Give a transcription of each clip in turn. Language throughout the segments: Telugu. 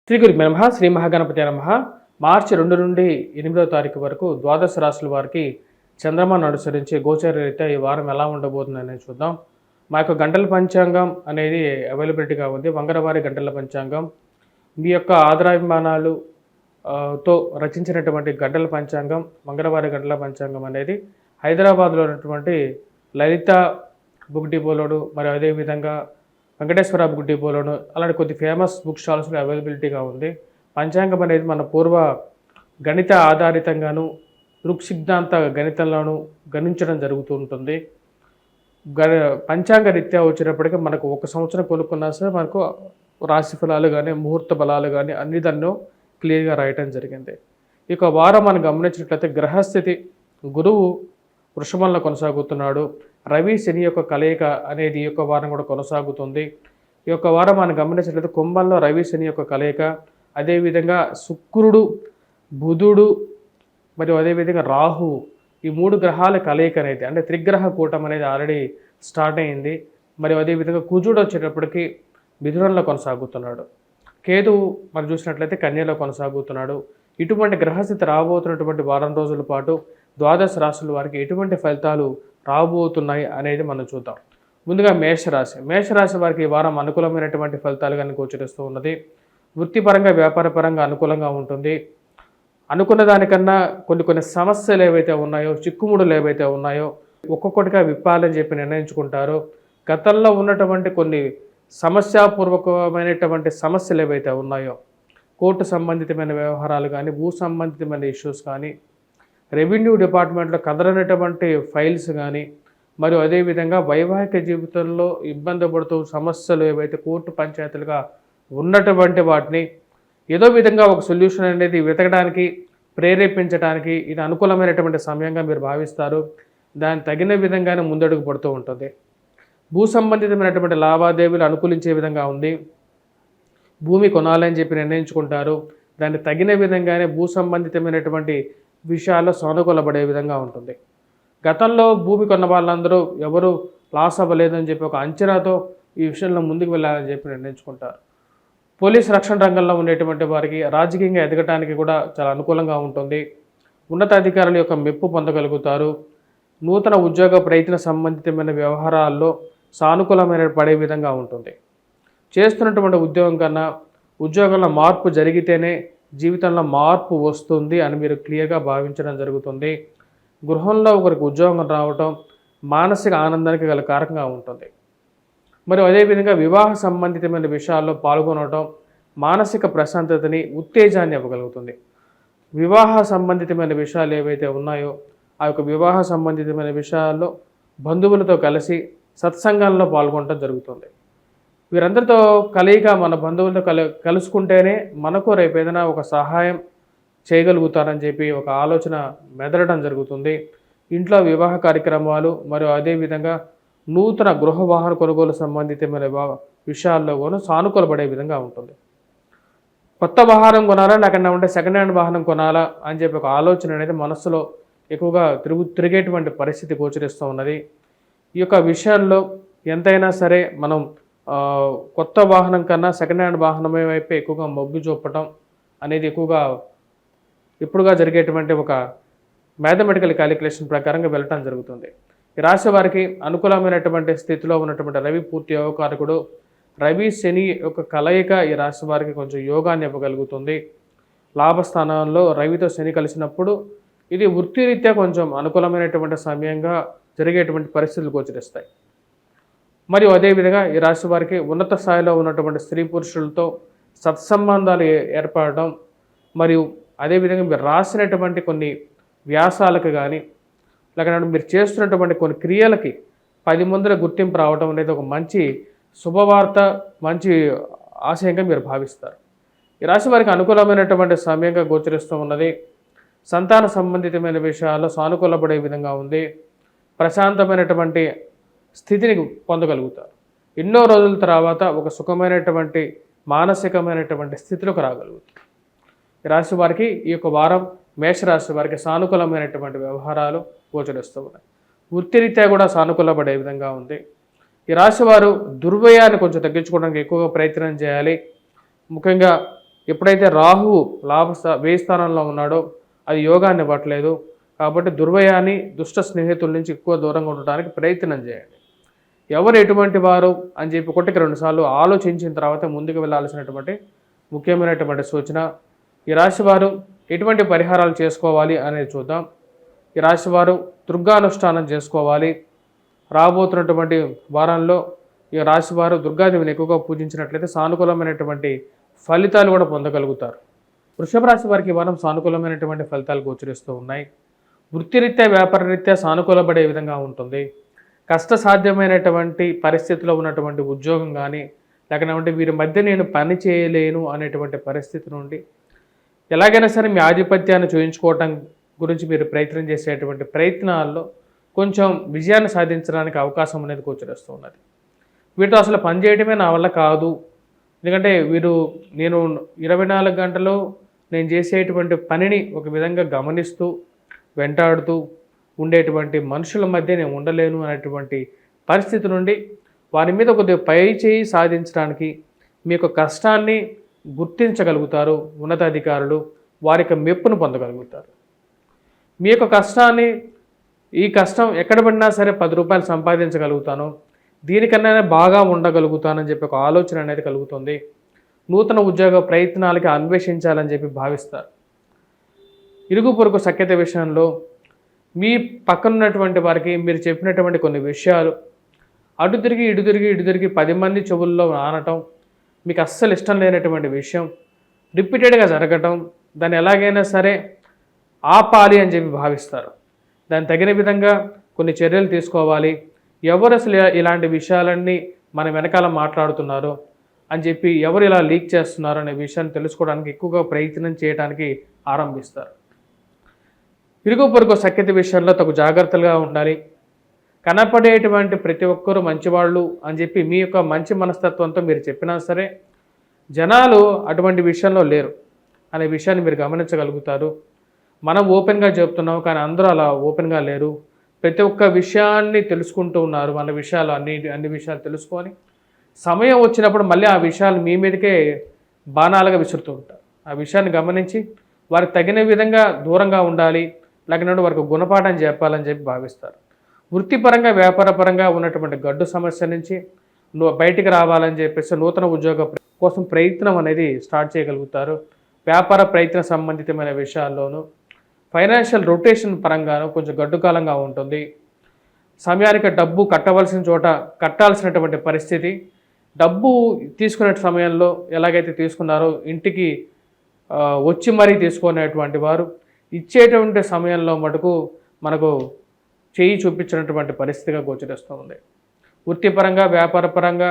శ్రీ గురు నమః శ్రీ మహాగణపతి నమః. మార్చి 2 నుండి 8వ తారీఖు వరకు ద్వాదశ రాశుల వారికి చంద్రమాను అనుసరించి గోచర రీత్యా ఈ వారం ఎలా ఉండబోతుందనేది చూద్దాం. మా యొక్క గంటల పంచాంగం అనేది అవైలబిలిటీగా ఉంది. మంగళవారి గంటల పంచాంగం మీ యొక్క ఆదరాభిమానాలు తో రచించినటువంటి గంటల పంచాంగం, మంగళవారి గంటల పంచాంగం అనేది హైదరాబాద్లో ఉన్నటువంటి లలిత బుక్ డిపోలోను మరియు అదేవిధంగా వెంకటేశ్వర బుక్ డిపోలోను అలాంటి కొద్ది ఫేమస్ బుక్ స్టాల్స్లో అవైలబిలిటీగా ఉంది. పంచాంగం అనేది మన పూర్వ గణిత ఆధారితంగాను దృక్సిద్ధాంత గణితంలోనూ గణించడం జరుగుతూ ఉంటుంది. పంచాంగ రీత్యా వచ్చేటప్పటికీ మనకు ఒక సంవత్సరం కొనుక్కున్నా సరే మనకు రాశి ఫలాలు కానీ ముహూర్త బలాలు కానీ అన్ని దాన్ని క్లియర్గా రాయటం జరిగింది. ఇక వారం మనం గమనించినట్లయితే గ్రహస్థితి గురువు వృషభంలో కొనసాగుతున్నాడు. రవి శని యొక్క కలయిక అనేది ఈ యొక్క వారం కూడా కొనసాగుతుంది. ఈ యొక్క వారం మనం గమనించినట్లయితే కుంభంలో రవి శని యొక్క కలయిక, అదేవిధంగా శుక్రుడు బుధుడు మరియు అదేవిధంగా రాహు, ఈ 3 గ్రహాల కలయిక అనేది అంటే త్రిగ్రహ కూటం అనేది ఆల్రెడీ స్టార్ట్ అయింది. మరియు అదేవిధంగా కుజుడు వచ్చేటప్పటికి మిథునంలో కొనసాగుతున్నాడు. కేతువు మనం చూసినట్లయితే కన్యలో కొనసాగుతున్నాడు. ఇటువంటి గ్రహస్థితి రాబోతున్నటువంటి వారం రోజుల పాటు ద్వాదశ రాశుల వారికి ఎటువంటి ఫలితాలు రాబోతున్నాయి అనేది మనం చూద్దాం. ముందుగా మేషరాశి వారికి ఈ వారం అనుకూలమైనటువంటి ఫలితాలు కానీ గోచరిస్తూ ఉన్నది. వృత్తిపరంగా వ్యాపారపరంగా అనుకూలంగా ఉంటుంది. అనుకున్న దానికన్నా కొన్ని సమస్యలు ఏవైతే ఉన్నాయో, చిక్కుముడులు ఏవైతే ఉన్నాయో ఒక్కొక్కటిగా విప్పాలని చెప్పి నిర్ణయించుకుంటారో, గతంలో ఉన్నటువంటి కొన్ని సమస్యాపూర్వకమైనటువంటి సమస్యలు ఏవైతే ఉన్నాయో, కోర్టు సంబంధితమైన వ్యవహారాలు కానీ, భూ సంబంధితమైన ఇష్యూస్ కానీ, రెవెన్యూ డిపార్ట్మెంట్లో కదలనటువంటి ఫైల్స్ కానీ, మరియు అదేవిధంగా వైవాహిక జీవితంలో ఇబ్బంది పడుతూ సమస్యలు ఏవైతే కోర్టు పంచాయతీలుగా ఉన్నటువంటి వాటిని ఏదో విధంగా ఒక సొల్యూషన్ అనేది వెతకడానికి ప్రేరేపించడానికి ఇది అనుకూలమైనటువంటి సమయంగా మీరు భావిస్తారు. దాని తగిన విధంగానే ముందడుగు పడుతూ ఉంటుంది. భూ సంబంధితమైనటువంటి లావాదేవీలు అనుకూలించే విధంగా ఉంది. భూమి కొనాలని చెప్పి నిర్ణయించుకుంటారు. దాన్ని తగిన విధంగానే భూ సంబంధితమైనటువంటి విషయాల్లో సానుకూలపడే విధంగా ఉంటుంది. గతంలో భూమి కొన్న వాళ్ళందరూ ఎవరు లాస్ అవ్వలేదని చెప్పి ఒక అంచనాతో ఈ విషయంలో ముందుకు వెళ్ళాలని చెప్పి నిర్ణయించుకుంటారు. పోలీస్ రక్షణ రంగంలో ఉండేటువంటి వారికి రాజకీయంగా ఎదగటానికి కూడా చాలా అనుకూలంగా ఉంటుంది. ఉన్నతాధికారుల యొక్క మెప్పు పొందగలుగుతారు. నూతన ఉద్యోగ ప్రయత్న సంబంధితమైన వ్యవహారాల్లో సానుకూలమైన పడే విధంగా ఉంటుంది. చేస్తున్నటువంటి ఉద్యోగం కన్నా ఉద్యోగంలో మార్పు జరిగితేనే జీవితంలో మార్పు వస్తుంది అని మీరు క్లియర్గా భావించడం జరుగుతుంది. గృహంలో ఒకరికి ఉద్యోగం రావటం మానసిక ఆనందానికి గల కారకంగా ఉంటుంది. మరియు అదేవిధంగా వివాహ సంబంధితమైన విషయాల్లో పాల్గొనడం మానసిక ప్రశాంతతని, ఉత్తేజాన్ని ఇవ్వగలుగుతుంది. వివాహ సంబంధితమైన విషయాలు ఏవైతే ఉన్నాయో ఆ యొక్క వివాహ సంబంధితమైన విషయాల్లో బంధువులతో కలిసి సత్సంగాల్లో పాల్గొనడం జరుగుతుంది. వీరందరితో కలయిక మన బంధువులతో కలుసుకుంటేనే మనకు రేపు ఏదైనా ఒక సహాయం చేయగలుగుతారని చెప్పి ఒక ఆలోచన మెదలడం జరుగుతుంది. ఇంట్లో వివాహ కార్యక్రమాలు మరియు అదేవిధంగా నూతన గృహ వాహన కొనుగోలు సంబంధితమైన విషయాల్లో కూడా సానుకూలపడే విధంగా ఉంటుంది. కొత్త వాహనం కొనాలా లేకుండా ఉంటే సెకండ్ హ్యాండ్ వాహనం కొనాలా అని చెప్పి ఒక ఆలోచన అనేది మనస్సులో ఎక్కువగా తిరిగేటువంటి పరిస్థితి గోచరిస్తూ ఉన్నది. ఈ యొక్క విషయాల్లో ఎంతైనా సరే మనం కొత్త వాహనం కన్నా సెకండ్ హ్యాండ్ వాహనమే వైపు ఎక్కువగా మొగ్గు చూపటం అనేది ఎక్కువగా ఇప్పుడుగా జరిగేటువంటి ఒక మ్యాథమెటికల్ క్యాలిక్యులేషన్ ప్రకారంగా వెళ్ళటం జరుగుతుంది. ఈ రాశి వారికి అనుకూలమైనటువంటి స్థితిలో ఉన్నటువంటి రవి పూర్తి యోగకారకుడు. రవి శని యొక్క కలయిక ఈ రాశి వారికి కొంచెం యోగాన్ని ఇవ్వగలుగుతుంది. లాభస్థానంలో రవితో శని కలిసినప్పుడు ఇది వృత్తిరీత్యా కొంచెం అనుకూలమైనటువంటి సమయంగా జరిగేటువంటి పరిస్థితులు గోచరిస్తాయి. మరియు అదేవిధంగా ఈ రాశి వారికి ఉన్నత స్థాయిలో ఉన్నటువంటి స్త్రీ పురుషులతో సత్సంబంధాలు ఏర్పడడం, మరియు అదేవిధంగా మీరు రాసినటువంటి కొన్ని వ్యాసాలకు కానీ లేకపోతే మీరు చేస్తున్నటువంటి కొన్ని క్రియలకి 10 మందిలో గుర్తింపు రావడం అనేది ఒక మంచి శుభవార్త, మంచి ఆశయంగా మీరు భావిస్తారు. ఈ రాశి వారికి అనుకూలమైనటువంటి సమయంగా గోచరిస్తూ ఉన్నది. సంతాన సంబంధితమైన విషయాల్లో సానుకూలపడే విధంగా ఉంది. ప్రశాంతమైనటువంటి స్థితిని పొందగలుగుతారు. ఎన్నో రోజుల తర్వాత ఒక సుఖమైనటువంటి మానసికమైనటువంటి స్థితిలోకి రాగలుగుతారు. ఈ రాశి వారికి ఈ యొక్క వారం మేషరాశి వారికి సానుకూలమైనటువంటి వ్యవహారాలు గోచరిస్తూ ఉన్నాయి. వృత్తిరీత్యా కూడా సానుకూలపడే విధంగా ఉంది. ఈ రాశి వారు దుర్వ్యయాన్ని కొంచెం తగ్గించుకోవడానికి ఎక్కువగా ప్రయత్నం చేయాలి. ముఖ్యంగా ఎప్పుడైతే రాహువు వ్యయ స్థానంలో ఉన్నాడో అది యోగాన్ని ఇవ్వట్లేదు. కాబట్టి దుర్వ్యయాన్ని, దుష్ట స్నేహితుల నుంచి ఎక్కువ దూరంగా ఉండడానికి ప్రయత్నం చేయండి. ఎవరు ఎటువంటి వారు అని చెప్పి ఒకటికి 2 సార్లు ఆలోచించిన తర్వాత ముందుకు వెళ్ళాల్సినటువంటి ముఖ్యమైనటువంటి సూచన. ఈ రాశివారు ఎటువంటి పరిహారాలు చేసుకోవాలి అనేది చూద్దాం. ఈ రాశివారు దుర్గానుష్ఠానం చేసుకోవాలి. రాబోతున్నటువంటి వారంలో ఈ రాశివారు దుర్గాదేవిని ఎక్కువగా పూజించినట్లయితే సానుకూలమైనటువంటి ఫలితాలు కూడా పొందగలుగుతారు. వృషభ రాశి వారికి ఈ వారం సానుకూలమైనటువంటి ఫలితాలు గోచరిస్తూ ఉన్నాయి. వృత్తిరీత్యా, వ్యాపారరీత్యా సానుకూలపడే విధంగా ఉంటుంది. కష్టసాధ్యమైనటువంటి పరిస్థితిలో ఉన్నటువంటి ఉద్యోగం కానీ, లేకపోతే వీరి మధ్య నేను పని చేయలేను అనేటువంటి పరిస్థితి నుండి ఎలాగైనా సరే మీ ఆధిపత్యాన్ని చూయించుకోవటం గురించి మీరు ప్రయత్నం చేసేటువంటి ప్రయత్నాల్లో కొంచెం విజయాన్ని సాధించడానికి అవకాశం అనేది గోచరిస్తూ ఉన్నది. వీటితో అసలు పని చేయడమే నా వల్ల కాదు, ఎందుకంటే నేను 24 గంటలు నేను చేసేటువంటి పనిని ఒక విధంగా గమనిస్తూ వెంటాడుతూ ఉండేటువంటి మనుషుల మధ్య నేను ఉండలేను అనేటువంటి పరిస్థితి నుండి వారి మీద కొద్దిగా పై చేయి సాధించడానికి మీ యొక్క కష్టాన్ని గుర్తించగలుగుతారు. ఉన్నతాధికారులు వారి యొక్క మెప్పును పొందగలుగుతారు. మీ యొక్క కష్టాన్ని, ఈ కష్టం ఎక్కడ పడినా సరే 10 రూపాయలు సంపాదించగలుగుతాను, దీనికన్నా బాగా ఉండగలుగుతానని చెప్పి ఒక ఆలోచన అనేది కలుగుతుంది. నూతన ఉద్యోగ ప్రయత్నాలకి అన్వేషించాలని చెప్పి భావిస్తారు. ఇరుగు పొరుగు సఖ్యత విషయంలో మీ పక్కనున్నటువంటి వారికి మీరు చెప్పినటువంటి కొన్ని విషయాలు అటు తిరిగి ఇటు తిరిగి 10 మంది చెవుల్లో ఆనటం మీకు అస్సలు ఇష్టం లేనటువంటి విషయం రిపీటెడ్గా జరగటం, దాన్ని ఎలాగైనా సరే ఆపాలి అని చెప్పి భావిస్తారు. దానికి తగిన విధంగా కొన్ని చర్యలు తీసుకోవాలి. ఎవరు అసలు ఇలాంటి విషయాలన్నీ మన వెనకాల మాట్లాడుతున్నారు అని చెప్పి, ఎవరు ఇలా లీక్ చేస్తున్నారు అనే విషయాన్ని తెలుసుకోవడానికి ఎక్కువగా ప్రయత్నం చేయడానికి ఆరంభిస్తారు. ఇరుగు పొరుగు సఖ్యత విషయంలో తగు జాగ్రత్తలుగా ఉండాలి. కనపడేటువంటి ప్రతి ఒక్కరూ మంచివాళ్ళు అని చెప్పి మీ యొక్క మంచి మనస్తత్వంతో మీరు చెప్పినా సరే జనాలు అటువంటి విషయంలో లేరు అనే విషయాన్ని మీరు గమనించగలుగుతారు. మనం ఓపెన్గా చెప్తున్నాం, కానీ అందరూ అలా ఓపెన్గా లేరు. ప్రతి ఒక్క విషయాన్ని తెలుసుకుంటూ ఉన్నారు. మన విషయాలు అన్ని విషయాలు తెలుసుకొని సమయం వచ్చినప్పుడు మళ్ళీ ఆ విషయాలు మీ మీదకే బాణాలుగా విసురుతూ ఉంటారు. ఆ విషయాన్ని గమనించి వారికి తగిన విధంగా దూరంగా ఉండాలి, లేకపోతే వారికి గుణపాఠం చెప్పాలని చెప్పి భావిస్తారు. వృత్తిపరంగా, వ్యాపారపరంగా ఉన్నటువంటి గడ్డు సమస్య నుంచి బయటికి రావాలని చెప్పేసి నూతన ఉద్యోగ కోసం ప్రయత్నం అనేది స్టార్ట్ చేయగలుగుతారు. వ్యాపార ప్రయత్న సంబంధితమైన విషయాల్లోనూ, ఫైనాన్షియల్ రొటేషన్ పరంగానూ కొంచెం గడ్డు కాలంగా ఉంటుంది. సమయానికి డబ్బు కట్టవలసిన చోట కట్టాల్సినటువంటి పరిస్థితి, డబ్బు తీసుకునే సమయంలో ఎలాగైతే తీసుకున్నారో ఇంటికి వచ్చి మరీ తీసుకునేటువంటి వారు ఇచ్చేటువంటి సమయంలో మటుకు మనకు చేయి చూపించినటువంటి పరిస్థితిగా గోచరిస్తూ ఉంది. వృత్తిపరంగా, వ్యాపారపరంగా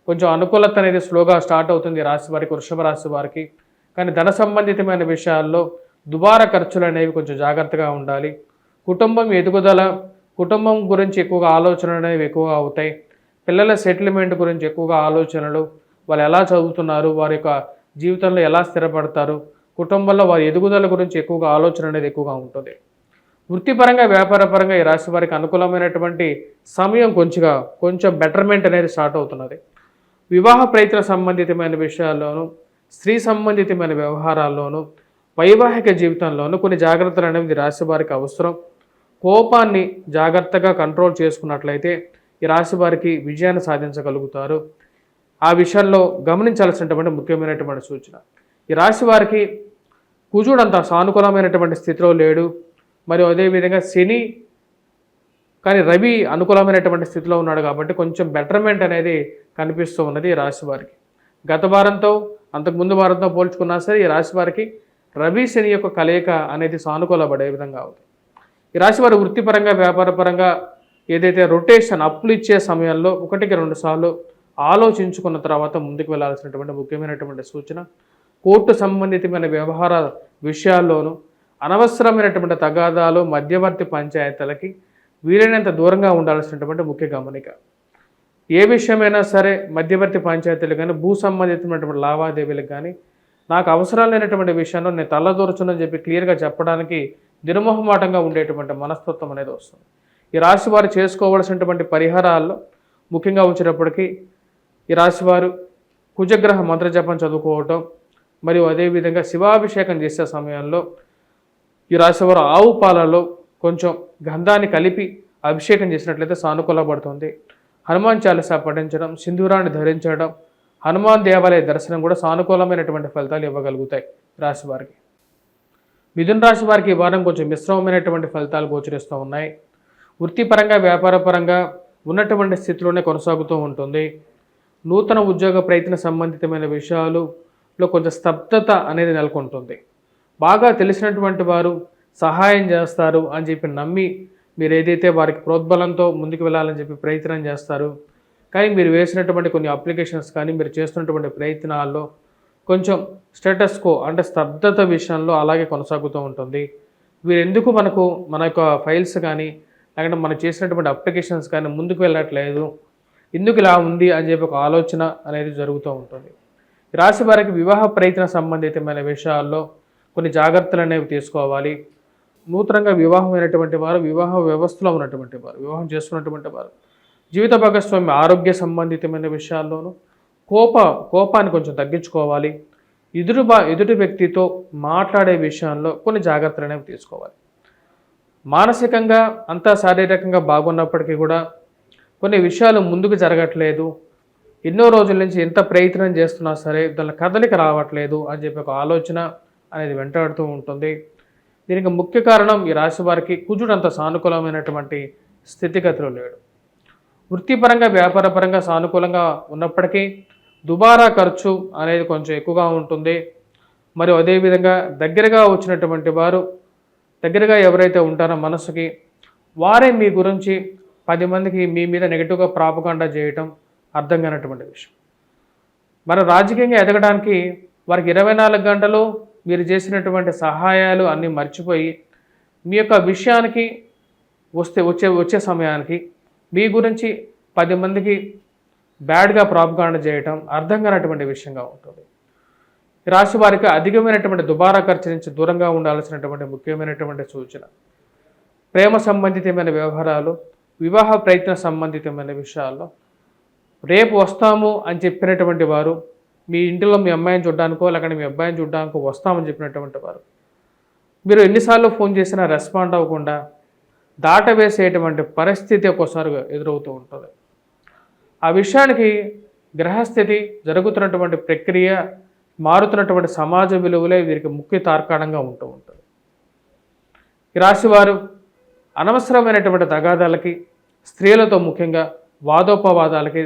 కొంచెం అనుకూలత అనేది స్లోగా స్టార్ట్ అవుతుంది రాశి వారికి, వృషభ రాశి వారికి. కానీ ధన సంబంధితమైన విషయాల్లో దుబారా ఖర్చులు అనేవి కొంచెం జాగ్రత్తగా ఉండాలి. కుటుంబం ఎదుగుదల, కుటుంబం గురించి ఎక్కువగా ఆలోచనలు అనేవి ఎక్కువగా అవుతాయి. పిల్లల సెటిల్మెంట్ గురించి ఎక్కువగా ఆలోచనలు, వాళ్ళు ఎలా చదువుతున్నారు, వారి యొక్క జీవితంలో ఎలా స్థిరపడతారు, కుటుంబంలో వారి ఎదుగుదల గురించి ఎక్కువగా ఆలోచన అనేది ఎక్కువగా ఉంటుంది. వృత్తిపరంగా, వ్యాపారపరంగా ఈ రాశి వారికి అనుకూలమైనటువంటి సమయం కొంచెం బెటర్మెంట్ అనేది స్టార్ట్ అవుతున్నది. వివాహ ప్రయత్న సంబంధితమైన విషయాల్లోనూ, స్త్రీ సంబంధితమైన వ్యవహారాల్లోనూ, వైవాహిక జీవితంలోనూ కొన్ని జాగ్రత్తలు అనేవి రాశి వారికి అవసరం. కోపాన్ని జాగ్రత్తగా కంట్రోల్ చేసుకున్నట్లయితే ఈ రాశి వారికి విజయాన్ని సాధించగలుగుతారు. ఆ విషయాల్లో గమనించాల్సినటువంటి ముఖ్యమైనటువంటి సూచన, ఈ రాశి వారికి కుజుడు అంత సానుకూలమైనటువంటి స్థితిలో లేడు. మరియు అదేవిధంగా శని, కానీ రవి అనుకూలమైనటువంటి స్థితిలో ఉన్నాడు. కాబట్టి కొంచెం బెటర్మెంట్ అనేది కనిపిస్తూ ఉన్నది ఈ రాశి వారికి. గత వారంతో, అంతకుముందు వారంతో పోల్చుకున్నా సరే ఈ రాశి వారికి రవి శని యొక్క కలయిక అనేది సానుకూలపడే విధంగా అవుతుంది. ఈ రాశి వారు వృత్తిపరంగా, వ్యాపారపరంగా ఏదైతే రొటేషన్ అప్పులు ఇచ్చే సమయంలో 1-2 సార్లు ఆలోచించుకున్న తర్వాత ముందుకు వెళ్లాల్సినటువంటి ముఖ్యమైనటువంటి సూచన. కోర్టు సంబంధితమైన వ్యవహార విషయాల్లోనూ అనవసరమైనటువంటి తగాదాలు, మధ్యవర్తి పంచాయతీలకి వీలైనంత దూరంగా ఉండాల్సినటువంటి ముఖ్య గమనిక. ఏ విషయమైనా సరే మధ్యవర్తి పంచాయతీలు కానీ, భూ సంబంధితమైనటువంటి లావాదేవీలకు కానీ, నాకు అవసరం లేనటువంటి విషయంలో నేను తల్లదూర్చునని చెప్పి క్లియర్గా చెప్పడానికి నిర్మోహమాటంగా ఉండేటువంటి మనస్తత్వం అనేది వస్తుంది. ఈ రాశి వారు చేసుకోవాల్సినటువంటి పరిహారాల్లో ముఖ్యంగా వచ్చేటప్పటికీ ఈ రాశివారు కుజగ్రహ మంత్రజపం చదువుకోవటం, మరియు అదేవిధంగా శివాభిషేకం చేసే సమయంలో ఈ రాశివారు ఆవు పాలలో కొంచెం గంధాన్ని కలిపి అభిషేకం చేసినట్లయితే సానుకూలపడుతుంది. హనుమాన్ చాలీసా పఠించడం, సింధూరాన్ని ధరించడం, హనుమాన్ దేవాలయ దర్శనం కూడా సానుకూలమైనటువంటి ఫలితాలు ఇవ్వగలుగుతాయి రాశి వారికి. మిథున రాశి వారికి ఈ వారం కొంచెం మిశ్రమమైనటువంటి ఫలితాలు గోచరిస్తూ ఉన్నాయి. వృత్తిపరంగా వ్యాపారపరంగా ఉన్నటువంటి స్థితిలోనే కొనసాగుతూ ఉంటుంది. నూతన ఉద్యోగ ప్రయత్న సంబంధితమైన విషయాలలో కొంచెం స్తబ్దత అనేది నెలకొంటుంది. బాగా తెలిసినటువంటి వారు సహాయం చేస్తారు అని చెప్పి నమ్మి మీరు ఏదైతే వారికి ప్రోద్బలంతో ముందుకు వెళ్ళాలని చెప్పి ప్రయత్నం చేస్తారు. కానీ మీరు వేసినటువంటి కొన్ని అప్లికేషన్స్ కానీ మీరు చేస్తున్నటువంటి ప్రయత్నాల్లో కొంచెం స్టేటస్ కో అంటే స్తబ్దత విషయంలో అలాగే కొనసాగుతూ ఉంటుంది. వీరెందుకు మన యొక్క ఫైల్స్ కానీ లేకుంటే మనం చేసినటువంటి అప్లికేషన్స్ కానీ ముందుకు వెళ్ళట్లేదు, ఎందుకు ఇలా ఉంది అని చెప్పి ఒక ఆలోచన అనేది జరుగుతూ ఉంటుంది. రాశి వారికి వివాహ ప్రయత్న సంబంధితమైన విషయాల్లో కొన్ని జాగ్రత్తలు అనేవి తీసుకోవాలి. నూతనంగా వివాహమైనటువంటి వారు, వివాహ వ్యవస్థలో ఉన్నటువంటి వారు, వివాహం చేసుకున్నటువంటి వారు జీవిత భాగస్వామి ఆరోగ్య సంబంధితమైన విషయాల్లోనూ కోపాన్ని కొంచెం తగ్గించుకోవాలి. ఎదుటి వ్యక్తితో మాట్లాడే విషయంలో కొన్ని జాగ్రత్తలు అనేవి తీసుకోవాలి. మానసికంగా అంతా శారీరకంగా బాగున్నప్పటికీ కూడా కొన్ని విషయాలు ముందుకు జరగట్లేదు, ఎన్నో రోజుల నుంచి ఎంత ప్రయత్నం చేస్తున్నా సరే దాని కదలిక రావట్లేదు అని చెప్పి ఒక ఆలోచన అనేది వెంటాడుతూ ఉంటుంది. దీనికి ముఖ్య కారణం ఈ రాశి వారికి కుజుడు అంత సానుకూలమైనటువంటి స్థితిగతులు లేడు. వృత్తిపరంగా వ్యాపారపరంగా సానుకూలంగా ఉన్నప్పటికీ దుబారా ఖర్చు అనేది కొంచెం ఎక్కువగా ఉంటుంది. మరియు అదేవిధంగా దగ్గరగా వచ్చినటువంటి వారు, దగ్గరగా ఎవరైతే ఉంటారో మనసుకి, వారే మీ గురించి 10 మందికి మీ మీద నెగిటివ్గా ప్రాపగాండా చేయటం అర్థం కానటువంటి విషయం. మన రాజకీయంగా ఎదగడానికి వారికి 24 గంటలు మీరు చేసినటువంటి సహాయాలు అన్నీ మర్చిపోయి మీ యొక్క విషయానికి వచ్చే సమయానికి మీ గురించి 10 మందికి బ్యాడ్గా ప్రాపగాండా చేయటం అర్థం కానటువంటి విషయంగా ఉంటుంది. ఈ రాశి వారికి అధికమైనటువంటి దుబారా ఖర్చు నుంచి దూరంగా ఉండాల్సినటువంటి ముఖ్యమైనటువంటి సూచన. ప్రేమ సంబంధితమైన వ్యవహారాలు, వివాహ ప్రయత్న సంబంధితమైన విషయాల్లో రేపు వస్తాము అని చెప్పినటువంటి వారు, మీ ఇంటిలో మీ అమ్మాయిని చూడడానికో లేకపోతే మీ అబ్బాయిని చూడడానికో వస్తామని చెప్పినటువంటి వారు మీరు ఎన్నిసార్లు ఫోన్ చేసినా రెస్పాండ్ అవ్వకుండా దాటవేసేటువంటి పరిస్థితి ఒక్కోసారి ఎదురవుతూ ఉంటుంది. ఆ విషయానికి గ్రహస్థితి, జరుగుతున్నటువంటి ప్రక్రియ, మారుతున్నటువంటి సమాజ విలువలే వీరికి ముఖ్య తార్కాణంగా ఉంటూ ఉంటుంది. ఈ రాశివారు అనవసరమైనటువంటి తగాదాలకి, స్త్రీలతో ముఖ్యంగా వాదోపవాదాలకి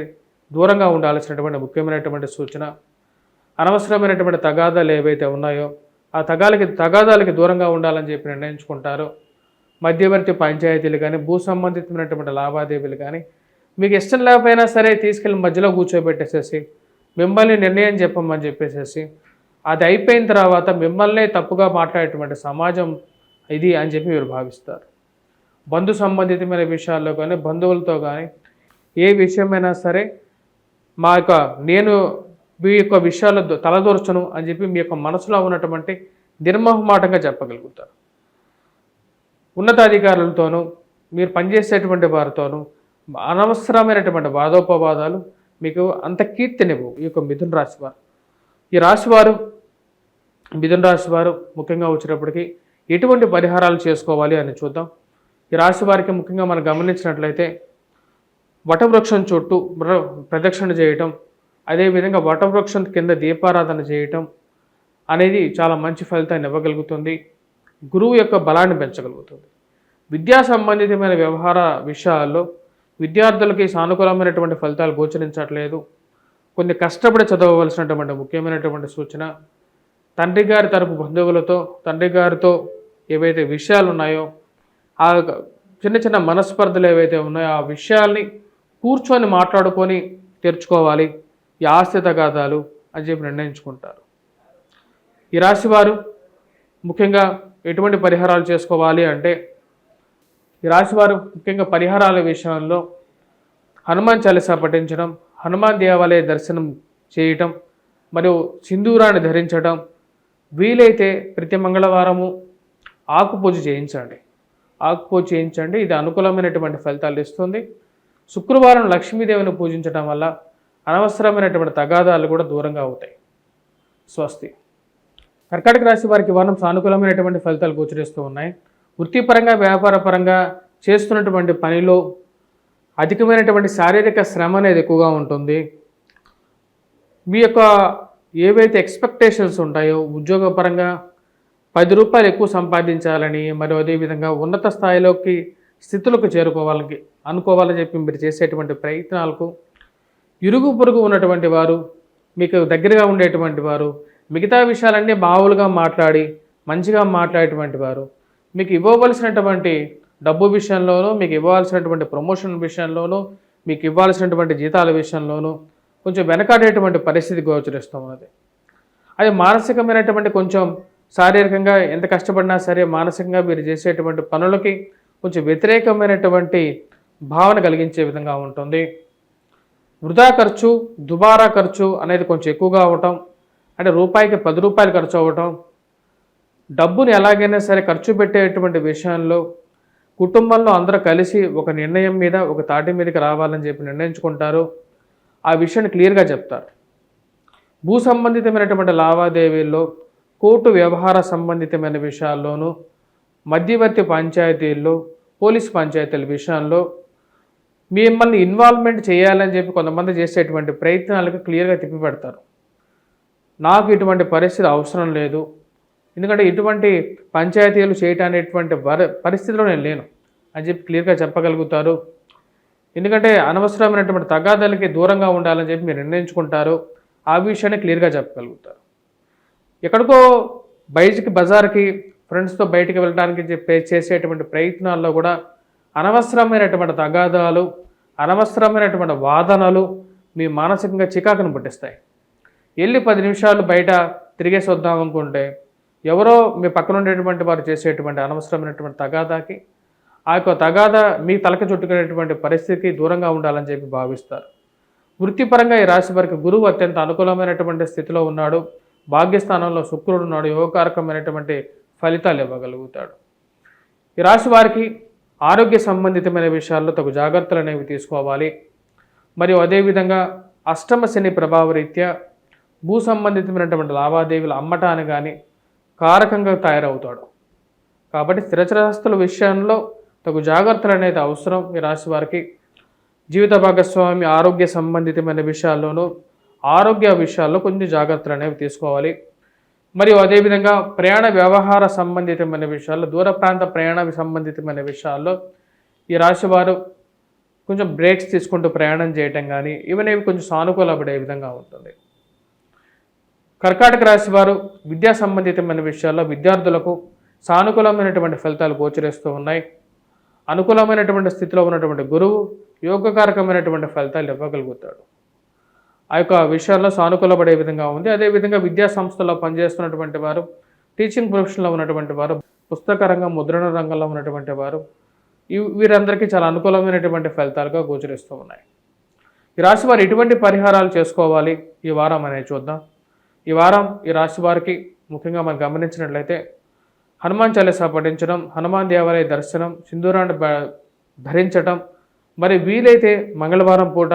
దూరంగా ఉండాల్సినటువంటి ముఖ్యమైనటువంటి సూచన. అనవసరమైనటువంటి తగాదాలు ఏవైతే ఉన్నాయో ఆ తగాదాలకి దూరంగా ఉండాలని చెప్పి నిర్ణయించుకుంటారు. మధ్యవర్తి పంచాయతీలు కానీ, భూ సంబంధితమైనటువంటి లావాదేవీలు కానీ మీకు ఇష్టం లేకపోయినా సరే తీసుకెళ్ళి మధ్యలో కూర్చోబెట్టేసేసి మిమ్మల్ని నిర్ణయం చెప్పమని చెప్పేసేసి అది అయిపోయిన తర్వాత మిమ్మల్నే తప్పుగా మాట్లాడేటువంటి సమాజం ఇది అని చెప్పి మీరు భావిస్తారు. బంధు సంబంధితమైన విషయాల్లో కానీ, బంధువులతో కానీ ఏ విషయమైనా సరే నేను మీ యొక్క విషయాల్లో తలదూర్చను అని చెప్పి మీ యొక్క మనసులో ఉన్నటువంటి నిర్మోహమాటంగా చెప్పగలుగుతారు. ఉన్నతాధికారులతోనూ మీరు పనిచేసేటువంటి వారితోనూ అనవసరమైనటువంటి వాదోపవాదాలు మీకు అంత కీర్తినివ్వు. ఈ యొక్క మిథున రాశివారు, ఈ రాశివారు మిథున రాశివారు ముఖ్యంగా వచ్చినప్పటికీ ఎటువంటి పరిహారాలు చేసుకోవాలి అని చూద్దాం. ఈ రాశి వారికి ముఖ్యంగా మనం గమనించినట్లయితే వటవృక్షం చుట్టూ ప్రదక్షిణ చేయటం, అదేవిధంగా వటవృక్షం కింద దీపారాధన చేయటం అనేది చాలా మంచి ఫలితాన్ని ఇవ్వగలుగుతుంది. గురువు యొక్క బలాన్ని పెంచగలుగుతుంది. విద్యా సంబంధితమైన వ్యవహార విషయాల్లో విద్యార్థులకి సానుకూలమైనటువంటి ఫలితాలు గోచరించట్లేదు. కొన్ని కష్టపడి చదవవలసినటువంటి ముఖ్యమైనటువంటి సూచన. తండ్రి గారి తరపు బంధువులతో, తండ్రి గారితో ఏవైతే విషయాలు ఉన్నాయో, ఆ చిన్న చిన్న మనస్పర్ధలు ఏవైతే ఉన్నాయో ఆ విషయాల్ని కూర్చొని మాట్లాడుకొని తెరుచుకోవాలి. ఈ ఆస్తి తగాదాలు అని చెప్పి నిర్ణయించుకుంటారు. ఈ రాశివారు ముఖ్యంగా ఎటువంటి పరిహారాలు చేసుకోవాలి అంటే, ఈ రాశివారు ముఖ్యంగా పరిహారాల విషయంలో హనుమాన్ చాలీసా పఠించడం, హనుమాన్ దేవాలయ దర్శనం చేయటం, మరియు సింధూరాన్ని ధరించడం, వీలైతే ప్రతి మంగళవారము ఆకుపూజ చేయించండి. ఆకుపూజ చేయించండి, ఇది అనుకూలమైనటువంటి ఫలితాలు ఇస్తుంది. శుక్రవారం లక్ష్మీదేవిని పూజించడం వల్ల అనవసరమైనటువంటి తగాదాలు కూడా దూరంగా అవుతాయి. స్వస్తి. కర్కాటక రాశి వారికి వారం సానుకూలమైనటువంటి ఫలితాలు గోచరిస్తూ ఉన్నాయి. వృత్తిపరంగా వ్యాపారపరంగా చేస్తున్నటువంటి పనిలో అధికమైనటువంటి శారీరక శ్రమ అనేది ఎక్కువగా ఉంటుంది. మీ యొక్క ఏవైతే ఎక్స్పెక్టేషన్స్ ఉంటాయో ఉద్యోగపరంగా రూ. 10 ఎక్కువ సంపాదించాలని, మరియు అదేవిధంగా ఉన్నత స్థాయిలోకి స్థితులకు అనుకోవాలని చెప్పి మీరు చేసేటువంటి ప్రయత్నాలకు ఇరుగు పొరుగు ఉన్నటువంటి వారు, మీకు దగ్గరగా ఉండేటువంటి వారు, మిగతా విషయాలన్నీ మామూలుగా మాట్లాడి మంచిగా మాట్లాడేటువంటి వారు, మీకు ఇవ్వవలసినటువంటి డబ్బు విషయంలోనూ, మీకు ఇవ్వాల్సినటువంటి ప్రమోషన్ విషయంలోనూ, మీకు ఇవ్వాల్సినటువంటి జీతాల విషయంలోనూ కొంచెం వెనకాడేటువంటి పరిస్థితి గోచరిస్తూ ఉన్నది. అది మానసికమైనటువంటి కొంచెం శారీరకంగా ఎంత కష్టపడినా సరే మానసికంగా మీరు చేసేటువంటి పనులకి కొంచెం వ్యతిరేకమైనటువంటి భావన కలిగించే విధంగా ఉంటుంది. వృధా ఖర్చు, దుబారా ఖర్చు అనేది కొంచెం ఎక్కువగా అవటం, అంటే రూపాయికి రూ. 10 ఖర్చు అవ్వటం, డబ్బుని ఎలాగైనా సరే ఖర్చు పెట్టేటువంటి విషయంలో కుటుంబంలో అందరూ కలిసి ఒక నిర్ణయం మీద, ఒక తాటి మీదకి రావాలని చెప్పి నిర్ణయించుకుంటారు. ఆ విషయాన్ని క్లియర్గా చెప్తారు. భూ సంబంధితమైనటువంటి లావాదేవీల్లో, కోర్టు వ్యవహార సంబంధితమైన విషయాల్లోనూ, మధ్యవర్తి పంచాయతీల్లో, పోలీసు పంచాయతీల విషయంలో మిమ్మల్ని ఇన్వాల్వ్మెంట్ చేయాలని చెప్పి కొంతమంది చేసేటువంటి ప్రయత్నాలకు క్లియర్గా తిప్పిపెడతారు. నాకు ఇటువంటి పరిస్థితి అవసరం లేదు, ఎందుకంటే ఇటువంటి పంచాయతీలు చేయటానేటువంటి పరిస్థితిలో నేను లేను అని చెప్పి క్లియర్గా చెప్పగలుగుతారు. ఎందుకంటే అనవసరమైనటువంటి తగాదాలకి దూరంగా ఉండాలని చెప్పి మీరు నిర్ణయించుకుంటారు. ఆ విషయాన్ని క్లియర్గా చెప్పగలుగుతారు. ఎక్కడికో బజార్కి ఫ్రెండ్స్తో బయటికి వెళ్ళడానికి చేసేటువంటి ప్రయత్నాల్లో కూడా అనవసరమైనటువంటి తగాదాలు, అనవసరమైనటువంటి వాదనలు మీ మానసికంగా చికాకును పుట్టిస్తాయి. వెళ్ళి 10 నిమిషాలు బయట తిరిగేసి వద్దాం అనుకుంటే ఎవరో మీ పక్కన ఉండేటువంటి వారు చేసేటువంటి అనవసరమైనటువంటి తగాదాకి, ఆ యొక్క తగాదా మీ తలకి చుట్టుకునేటువంటి పరిస్థితికి దూరంగా ఉండాలని చెప్పి భావిస్తారు. వృత్తిపరంగా ఈ రాశి వారికి గురువు అత్యంత అనుకూలమైనటువంటి స్థితిలో ఉన్నాడు. భాగ్యస్థానంలో శుక్రుడు ఉన్నాడు. యోగకారకమైనటువంటి ఫలితాలు ఇవ్వగలుగుతాడు. ఈ రాశి వారికి ఆరోగ్య సంబంధితమైన విషయాల్లో తగు జాగ్రత్తలు అనేవి తీసుకోవాలి. మరియు అదేవిధంగా అష్టమ శని ప్రభావరీత్యా భూ సంబంధితమైనటువంటి లావాదేవీలు అమ్మటాన్ని కానీ కారకంగా తయారవుతాడు. కాబట్టి స్థిరచరాస్తుల విషయంలో తగు జాగ్రత్తలు అనేది అవసరం. ఈ రాశి వారికి జీవిత భాగస్వామి ఆరోగ్య సంబంధితమైన విషయాల్లోనూ, ఆరోగ్య విషయాల్లో కొంచెం జాగ్రత్తలు అనేవి తీసుకోవాలి. మరియు అదేవిధంగా ప్రయాణ వ్యవహార సంబంధితమైన విషయాల్లో, దూర ప్రాంత ప్రయాణ సంబంధితమైన విషయాల్లో ఈ రాశి వారు కొంచెం బ్రేక్స్ తీసుకుంటూ ప్రయాణం చేయటం కానీ ఇవన్నీ కొంచెం సానుకూలపడే విధంగా ఉంటుంది. కర్కాటక రాశి వారు విద్యా సంబంధితమైన విషయాల్లో విద్యార్థులకు సానుకూలమైనటువంటి ఫలితాలు గోచరిస్తూ ఉన్నాయి. అనుకూలమైనటువంటి స్థితిలో ఉన్నటువంటి గురువు యోగకారకమైనటువంటి ఫలితాలు ఇవ్వగలుగుతాడు. ఆ యొక్క విషయాల్లో సానుకూలపడే విధంగా ఉంది. అదేవిధంగా విద్యా సంస్థల్లో పనిచేస్తున్నటువంటి వారు, టీచింగ్ ప్రొఫెషన్లో ఉన్నటువంటి వారు, పుస్తక రంగం, ముద్రణ రంగంలో ఉన్నటువంటి వారు, వీరందరికీ చాలా అనుకూలమైనటువంటి ఫలితాలుగా గోచరిస్తూ ఉన్నాయి. ఈ రాశి వారు ఎటువంటి పరిహారాలు చేసుకోవాలి ఈ వారం అనేది చూద్దాం. ఈ వారం ఈ రాశి వారికి ముఖ్యంగా మనం గమనించినట్లయితే హనుమాన్ చాలీసా పఠించడం, హనుమాన్ దేవాలయ దర్శనం, సింధూరాన్ని ధరించడం, మరి వీలైతే మంగళవారం పూట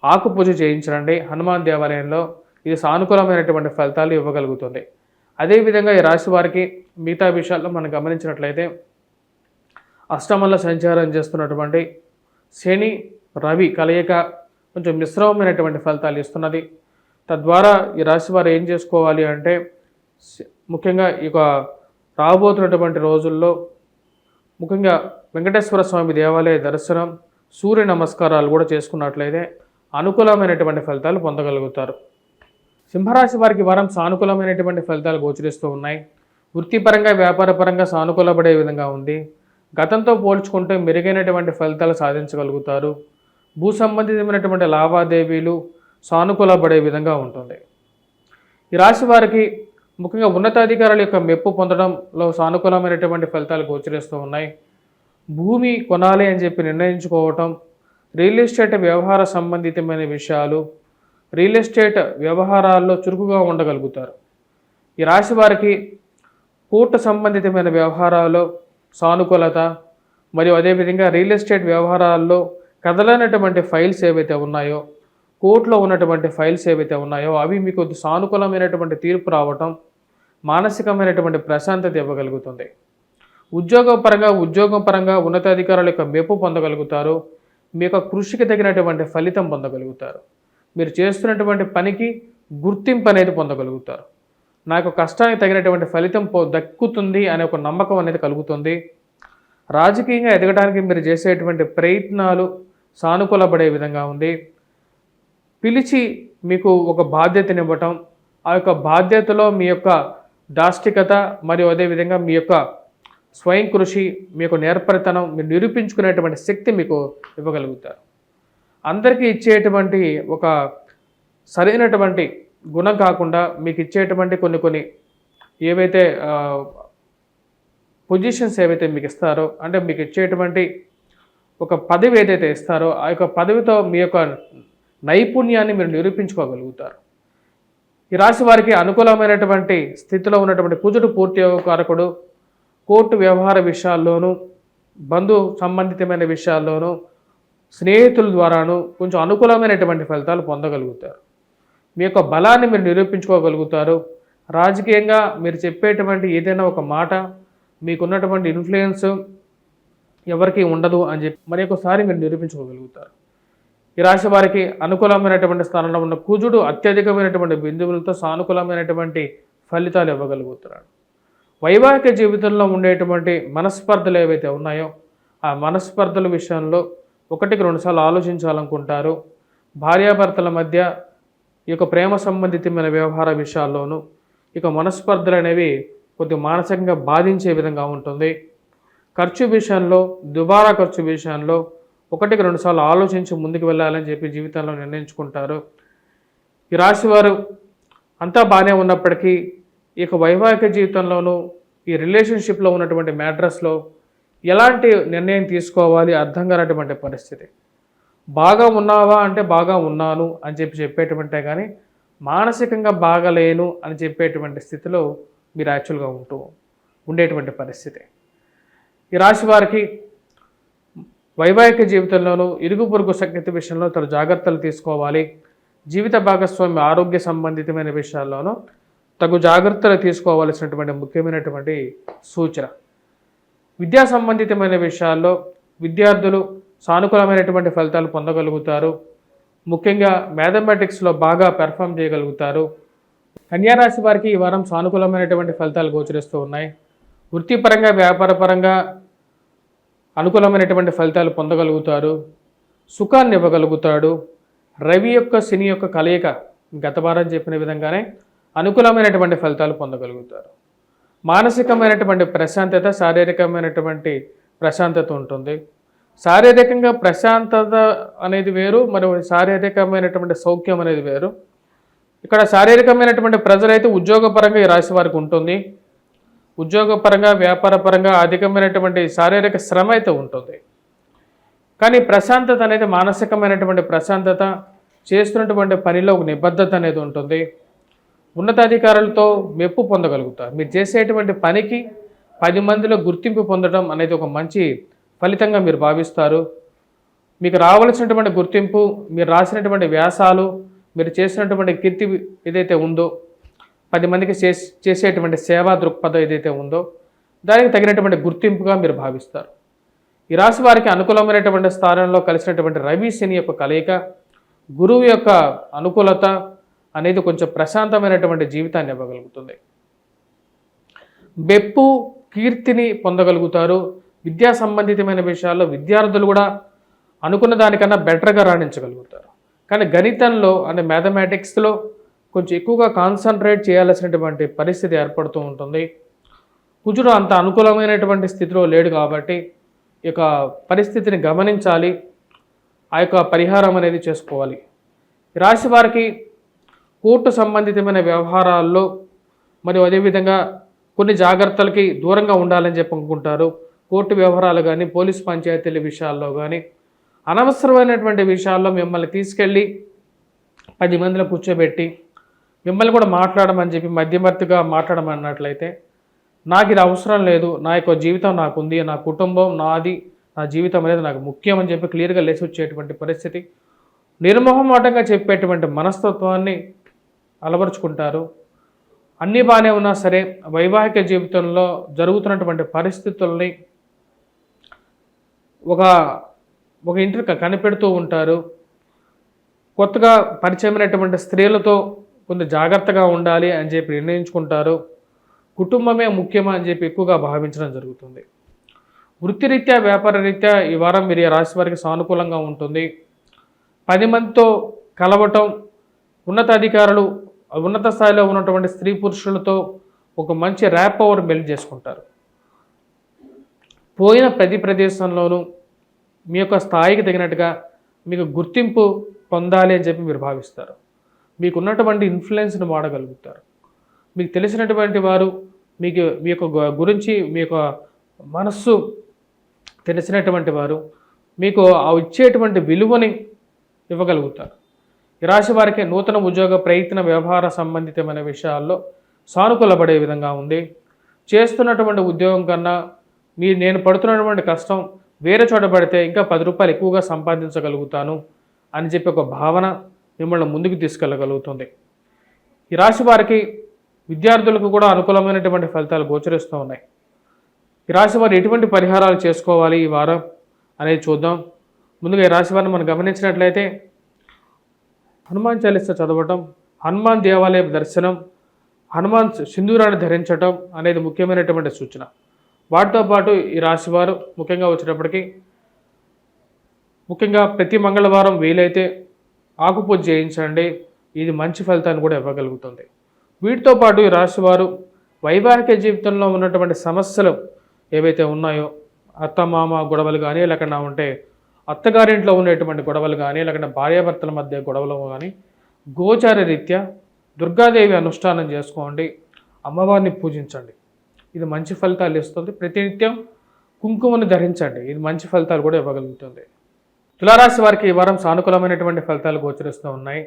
ఆకు పూజ చేయించండి హనుమాన్ దేవాలయంలో. ఇది సానుకూలమైనటువంటి ఫలితాలు ఇవ్వగలుగుతుంది. అదేవిధంగా ఈ రాశి వారికి మిగతా విషయాల్లో మనం గమనించినట్లయితే అష్టమంలో సంచారం చేస్తున్నటువంటి శని రవి కలయిక కొంచెం మిశ్రమమైనటువంటి ఫలితాలు ఇస్తున్నది. తద్వారా ఈ రాశి వారు ఏం చేసుకోవాలి అంటే ముఖ్యంగా ఇక రాబోతున్నటువంటి రోజుల్లో ముఖ్యంగా వెంకటేశ్వర స్వామి దేవాలయ దర్శనం, సూర్య నమస్కారాలు కూడా చేసుకున్నట్లయితే అనుకూలమైనటువంటి ఫలితాలు పొందగలుగుతారు. సింహరాశి వారికి వారం సానుకూలమైనటువంటి ఫలితాలు గోచరిస్తూ ఉన్నాయి. వృత్తిపరంగా వ్యాపారపరంగా సానుకూలపడే విధంగా ఉంది. గతంతో పోల్చుకుంటే మెరుగైనటువంటి ఫలితాలు సాధించగలుగుతారు. భూ సంబంధితమైనటువంటి లావాదేవీలు సానుకూలపడే విధంగా ఉంటుంది. ఈ రాశి వారికి ముఖ్యంగా ఉన్నతాధికారుల యొక్క మెప్పు పొందడంలో సానుకూలమైనటువంటి ఫలితాలు గోచరిస్తూ ఉన్నాయి. భూమి కొనాలి అని చెప్పి నిర్ణయించుకోవటం, రియల్ ఎస్టేట్ వ్యవహార సంబంధితమైన విషయాలు, రియల్ ఎస్టేట్ వ్యవహారాల్లో చురుకుగా ఉండగలుగుతారు. ఈ రాశి వారికి కోర్టు సంబంధితమైన వ్యవహారాల్లో సానుకూలత, మరియు అదేవిధంగా రియల్ ఎస్టేట్ వ్యవహారాల్లో కదలనటువంటి ఫైల్స్ ఏవైతే ఉన్నాయో, కోర్టులో ఉన్నటువంటి ఫైల్స్ ఏవైతే ఉన్నాయో అవి మీకు సానుకూలమైనటువంటి తీర్పు రావటం, మానసికమైనటువంటి ప్రశాంతత ఇవ్వగలుగుతుంది. ఉద్యోగం పరంగా ఉన్నతాధికారుల యొక్క మెప్పు పొందగలుగుతారు. మీ యొక్క కృషికి తగినటువంటి ఫలితం పొందగలుగుతారు. మీరు చేస్తున్నటువంటి పనికి గుర్తింపు అనేది పొందగలుగుతారు. నా యొక్క కష్టానికి తగినటువంటి ఫలితం దక్కుతుంది అనే ఒక నమ్మకం అనేది కలుగుతుంది. రాజకీయంగా ఎదగడానికి మీరు చేసేటువంటి ప్రయత్నాలు సానుకూలపడే విధంగా ఉంది. పిలిచి మీకు ఒక బాధ్యతనివ్వటం, ఆ యొక్క బాధ్యతలో మీ యొక్క దాష్టికత మరియు అదేవిధంగా మీ యొక్క స్వయం కృషి, మీ యొక్క నేర్పరితనం, మీరు నిరూపించుకునేటువంటి శక్తి మీకు ఇవ్వగలుగుతారు. అందరికీ ఇచ్చేటువంటి ఒక సరైనటువంటి గుణం కాకుండా మీకు ఇచ్చేటువంటి కొన్ని ఏవైతే పొజిషన్స్ ఏవైతే మీకు ఇస్తారో, అంటే మీకు ఇచ్చేటువంటి ఒక పదవి ఏదైతే ఇస్తారో ఆ యొక్క పదవితో మీ యొక్క నైపుణ్యాన్ని మీరు నిరూపించుకోగలుగుతారు. ఈ రాశి వారికి అనుకూలమైనటువంటి స్థితిలో ఉన్నటువంటి కుజుడు పూర్తి యోగకారకుడు. కోర్టు వ్యవహార విషయాల్లోనూ, బంధు సంబంధితమైన విషయాల్లోనూ, స్నేహితుల ద్వారాను కొంచెం అనుకూలమైనటువంటి ఫలితాలు పొందగలుగుతారు. మీ యొక్క బలాన్ని మీరు నిరూపించుకోగలుగుతారు. రాజకీయంగా మీరు చెప్పేటువంటి ఏదైనా ఒక మాట, మీకున్నటువంటి ఇన్ఫ్లుయెన్స్ ఎవరికి ఉండదు అని చెప్పి మరి ఒకసారి మీరు నిరూపించుకోగలుగుతారు. ఈ రాశి వారికి అనుకూలమైనటువంటి స్థానంలో ఉన్న కుజుడు అత్యధికమైనటువంటి బిందువులతో సానుకూలమైనటువంటి ఫలితాలు ఇవ్వగలుగుతున్నాడు. వైవాహిక జీవితంలో ఉండేటువంటి మనస్పర్ధలు ఏవైతే ఉన్నాయో ఆ మనస్పర్ధల విషయంలో 1-2 సార్లు ఆలోచించాలనుకుంటారు. భార్యాభర్తల మధ్య ఈ యొక్క ప్రేమ సంబంధితమైన వ్యవహార విషయాల్లోనూ ఇక మనస్పర్ధలు అనేవి కొద్దిగా మానసికంగా బాధించే విధంగా ఉంటుంది. ఖర్చు విషయంలో, దుబారా ఖర్చు విషయంలో 1-2 సార్లు ఆలోచించి ముందుకు వెళ్ళాలని చెప్పి జీవితంలో నిర్ణయించుకుంటారు. ఈ రాశివారు అంతా బాగానే ఉన్నప్పటికీ ఇక వైవాహిక జీవితంలోనూ ఈ రిలేషన్షిప్లో ఉన్నటువంటి మ్యాటర్స్లో ఎలాంటి నిర్ణయం తీసుకోవాలి అర్థం కానటువంటి పరిస్థితి. బాగా ఉన్నావా అంటే బాగా ఉన్నాను అని చెప్పేటువంటే కానీ మానసికంగా బాగలేను అని చెప్పేటువంటి స్థితిలో మీరు యాక్చువల్గా ఉండేటువంటి పరిస్థితి. ఈ రాశి వారికి వైవాహిక జీవితంలోనూ ఇరుగు పొరుగు సంగతి విషయంలో తన జాగ్రత్తలు తీసుకోవాలి. జీవిత భాగస్వామి ఆరోగ్య సంబంధితమైన విషయాల్లోనూ తగు జాగ్రత్తలు తీసుకోవాల్సినటువంటి ముఖ్యమైనటువంటి సూచన. విద్యా సంబంధితమైన విషయాల్లో విద్యార్థులు సానుకూలమైనటువంటి ఫలితాలు పొందగలుగుతారు. ముఖ్యంగా మ్యాథమెటిక్స్లో బాగా పెర్ఫామ్ చేయగలుగుతారు. కన్యారాశి వారికి ఈ వారం సానుకూలమైనటువంటి ఫలితాలు గోచరిస్తూ ఉన్నాయి. వృత్తిపరంగా, వ్యాపారపరంగా అనుకూలమైనటువంటి ఫలితాలు పొందగలుగుతారు. సుఖాన్ని ఇవ్వగలుగుతాడు. రవి యొక్క శని యొక్క కలయిక గత వారం చెప్పిన విధంగానే అనుకూలమైనటువంటి ఫలితాలు పొందగలుగుతారు. మానసికమైనటువంటి ప్రశాంతత, శారీరకమైనటువంటి ప్రశాంతత ఉంటుంది. శారీరకంగా ప్రశాంతత అనేది వేరు, మరియు శారీరకమైనటువంటి సౌఖ్యం అనేది వేరు. ఇక్కడ శారీరకమైనటువంటి ప్రెజర్ అయితే ఉద్యోగపరంగా ఈ రాశి వారికి ఉంటుంది. ఉద్యోగపరంగా, వ్యాపారపరంగా అధికమైనటువంటి శారీరక శ్రమ అయితే ఉంటుంది. కానీ ప్రశాంతత అనేది మానసికమైనటువంటి ప్రశాంతత, చేస్తున్నటువంటి పనిలో ఒక నిబద్ధత అనేది ఉంటుంది. ఉన్నతాధికారులతో మెప్పు పొందగలుగుతారు. మీరు చేసేటువంటి పనికి 10 మందిలో గుర్తింపు పొందడం అనేది ఒక మంచి ఫలితంగా మీరు భావిస్తారు. మీకు రావాల్సినటువంటి గుర్తింపు, మీరు రాసినటువంటి వ్యాసాలు, మీరు చేసినటువంటి కీర్తి ఏదైతే ఉందో, 10 మందికి చేసేటువంటి సేవా దృక్పథం ఏదైతే ఉందో దానికి తగినటువంటి గుర్తింపుగా మీరు భావిస్తారు. ఈ రాశి వారికి అనుకూలమైనటువంటి స్థానంలో కలిసినటువంటి రవి శని యొక్క కలయిక, గురువు యొక్క అనుకూలత అనేది కొంచెం ప్రశాంతమైనటువంటి జీవితాన్ని ఇవ్వగలుగుతుంది. మెప్పు, కీర్తిని పొందగలుగుతారు. విద్యా సంబంధితమైన విషయాల్లో విద్యార్థులు కూడా అనుకున్న దానికన్నా బెటర్గా రాణించగలుగుతారు. కానీ గణితంలో అంటే మ్యాథమెటిక్స్లో కొంచెం ఎక్కువగా కాన్సన్ట్రేట్ చేయాల్సినటువంటి పరిస్థితి ఏర్పడుతూ ఉంటుంది. కుజుడు అంత అనుకూలమైనటువంటి స్థితిలో లేడు కాబట్టి ఈ యొక్క పరిస్థితిని గమనించాలి. ఆ యొక్క పరిహారం అనేది చేసుకోవాలి. ఈ రాశి వారికి కోర్టు సంబంధితమైన వ్యవహారాల్లో మరియు అదేవిధంగా కొన్ని జాగ్రత్తలకి దూరంగా ఉండాలని చెప్పి అనుకుంటారు. కోర్టు వ్యవహారాలు కానీ, పోలీస్ పంచాయతీల విషయాల్లో కానీ, అనవసరమైనటువంటి విషయాల్లో మిమ్మల్ని తీసుకెళ్ళి 10 మందిలో కూర్చోబెట్టి మిమ్మల్ని కూడా మాట్లాడమని చెప్పి మధ్యవర్తిగా మాట్లాడమన్నట్లయితే, నాకు ఇది అవసరం లేదు, నా యొక్క జీవితం నాకుంది, నా కుటుంబం నాది, నా జీవితం అనేది నాకు ముఖ్యం అని చెప్పి క్లియర్గా లేచి వచ్చేటువంటి పరిస్థితి, నిర్మోహమాటంగా చెప్పేటువంటి మనస్తత్వాన్ని అలవరుచుకుంటారు. అన్నీ బాగానే ఉన్నా సరే వైవాహిక జీవితంలో జరుగుతున్నటువంటి పరిస్థితుల్ని ఒక ఒక ఇంటికి కనిపెడుతూ ఉంటారు. కొత్తగా పరిచయమైనటువంటి స్త్రీలతో కొంత జాగ్రత్తగా ఉండాలి అని చెప్పి నిర్ణయించుకుంటారు. కుటుంబమే ముఖ్యమా అని చెప్పి ఎక్కువగా భావించడం జరుగుతుంది. వృత్తిరీత్యా వ్యాపార రీత్యా ఈ వారం మీరు ఈ రాశి వారికి సానుకూలంగా ఉంటుంది. 10 మందితో కలవటం, ఉన్నతాధికారులు ఉన్నత స్థాయిలో ఉన్నటువంటి స్త్రీ పురుషులతో ఒక మంచి ర్యాప్ పవర్ బిల్డ్ చేసుకుంటారు. పోయిన ప్రతి ప్రదేశంలోనూ మీ యొక్క స్థాయికి తగినట్టుగా మీకు గుర్తింపు పొందాలి అని చెప్పి మీరు భావిస్తారు. మీకు ఉన్నటువంటి ఇన్ఫ్లుయెన్స్ని వాడగలుగుతారు. మీకు తెలిసినటువంటి వారు మీకు మీ యొక్క గురించి మీ యొక్క మనస్సు తెలిసినటువంటి వారు మీకు ఇచ్చేటువంటి విలువని ఇవ్వగలుగుతారు. ఈ రాశి వారికి నూతన ఉద్యోగ ప్రయత్న వ్యవహార సంబంధితమైన విషయాల్లో సానుకూలపడే విధంగా ఉంది. చేస్తున్నటువంటి ఉద్యోగం కన్నా నేను పడుతున్నటువంటి కష్టం వేరే చోట పడితే ఇంకా 10 రూపాయలు ఎక్కువగా సంపాదించగలుగుతాను అని చెప్పి ఒక భావన మిమ్మల్ని ముందుకు తీసుకెళ్ళగలుగుతుంది. ఈ రాశి వారికి విద్యార్థులకు కూడా అనుకూలమైనటువంటి ఫలితాలు గోచరిస్తూ ఉన్నాయి. ఈ రాశి వారు ఎటువంటి పరిహారాలు చేసుకోవాలి ఈ వారం అనేది చూద్దాం. ముందుగా ఈ రాశి వారిని మనం గమనించినట్లయితే హనుమాన్ చాలీసా చదవటం, హనుమాన్ దేవాలయ దర్శనం, హనుమాన్ సింధూరాన్ని ధరించటం అనేది ముఖ్యమైనటువంటి సూచన. వాటితో పాటు ఈ రాశి వారు ముఖ్యంగా వచ్చేటప్పటికి ముఖ్యంగా ప్రతి మంగళవారం వీలైతే ఆకుపూజ చేయించండి. ఇది మంచి ఫలితాన్ని కూడా ఇవ్వగలుగుతుంది. వీటితో పాటు ఈ రాశి వారు వైవాహిక జీవితంలో ఉన్నటువంటి సమస్యలు ఏవైతే ఉన్నాయో, అత్తమామ గొడవలు కానీ, లేకుండా ఉంటే అత్తగారింట్లో ఉండేటువంటి గొడవలు కానీ, లేకుండా భార్యాభర్తల మధ్య గొడవలు కానీ, గోచార రీత్యా దుర్గాదేవి అనుష్ఠానం చేసుకోండి, అమ్మవారిని పూజించండి. ఇది మంచి ఫలితాలు ఇస్తుంది. ప్రతినిత్యం కుంకుమను ధరించండి. ఇది మంచి ఫలితాలు కూడా ఇవ్వగలుగుతుంది. తులారాశి వారికి ఈ వారం సానుకూలమైనటువంటి ఫలితాలు గోచరిస్తూ ఉన్నాయి.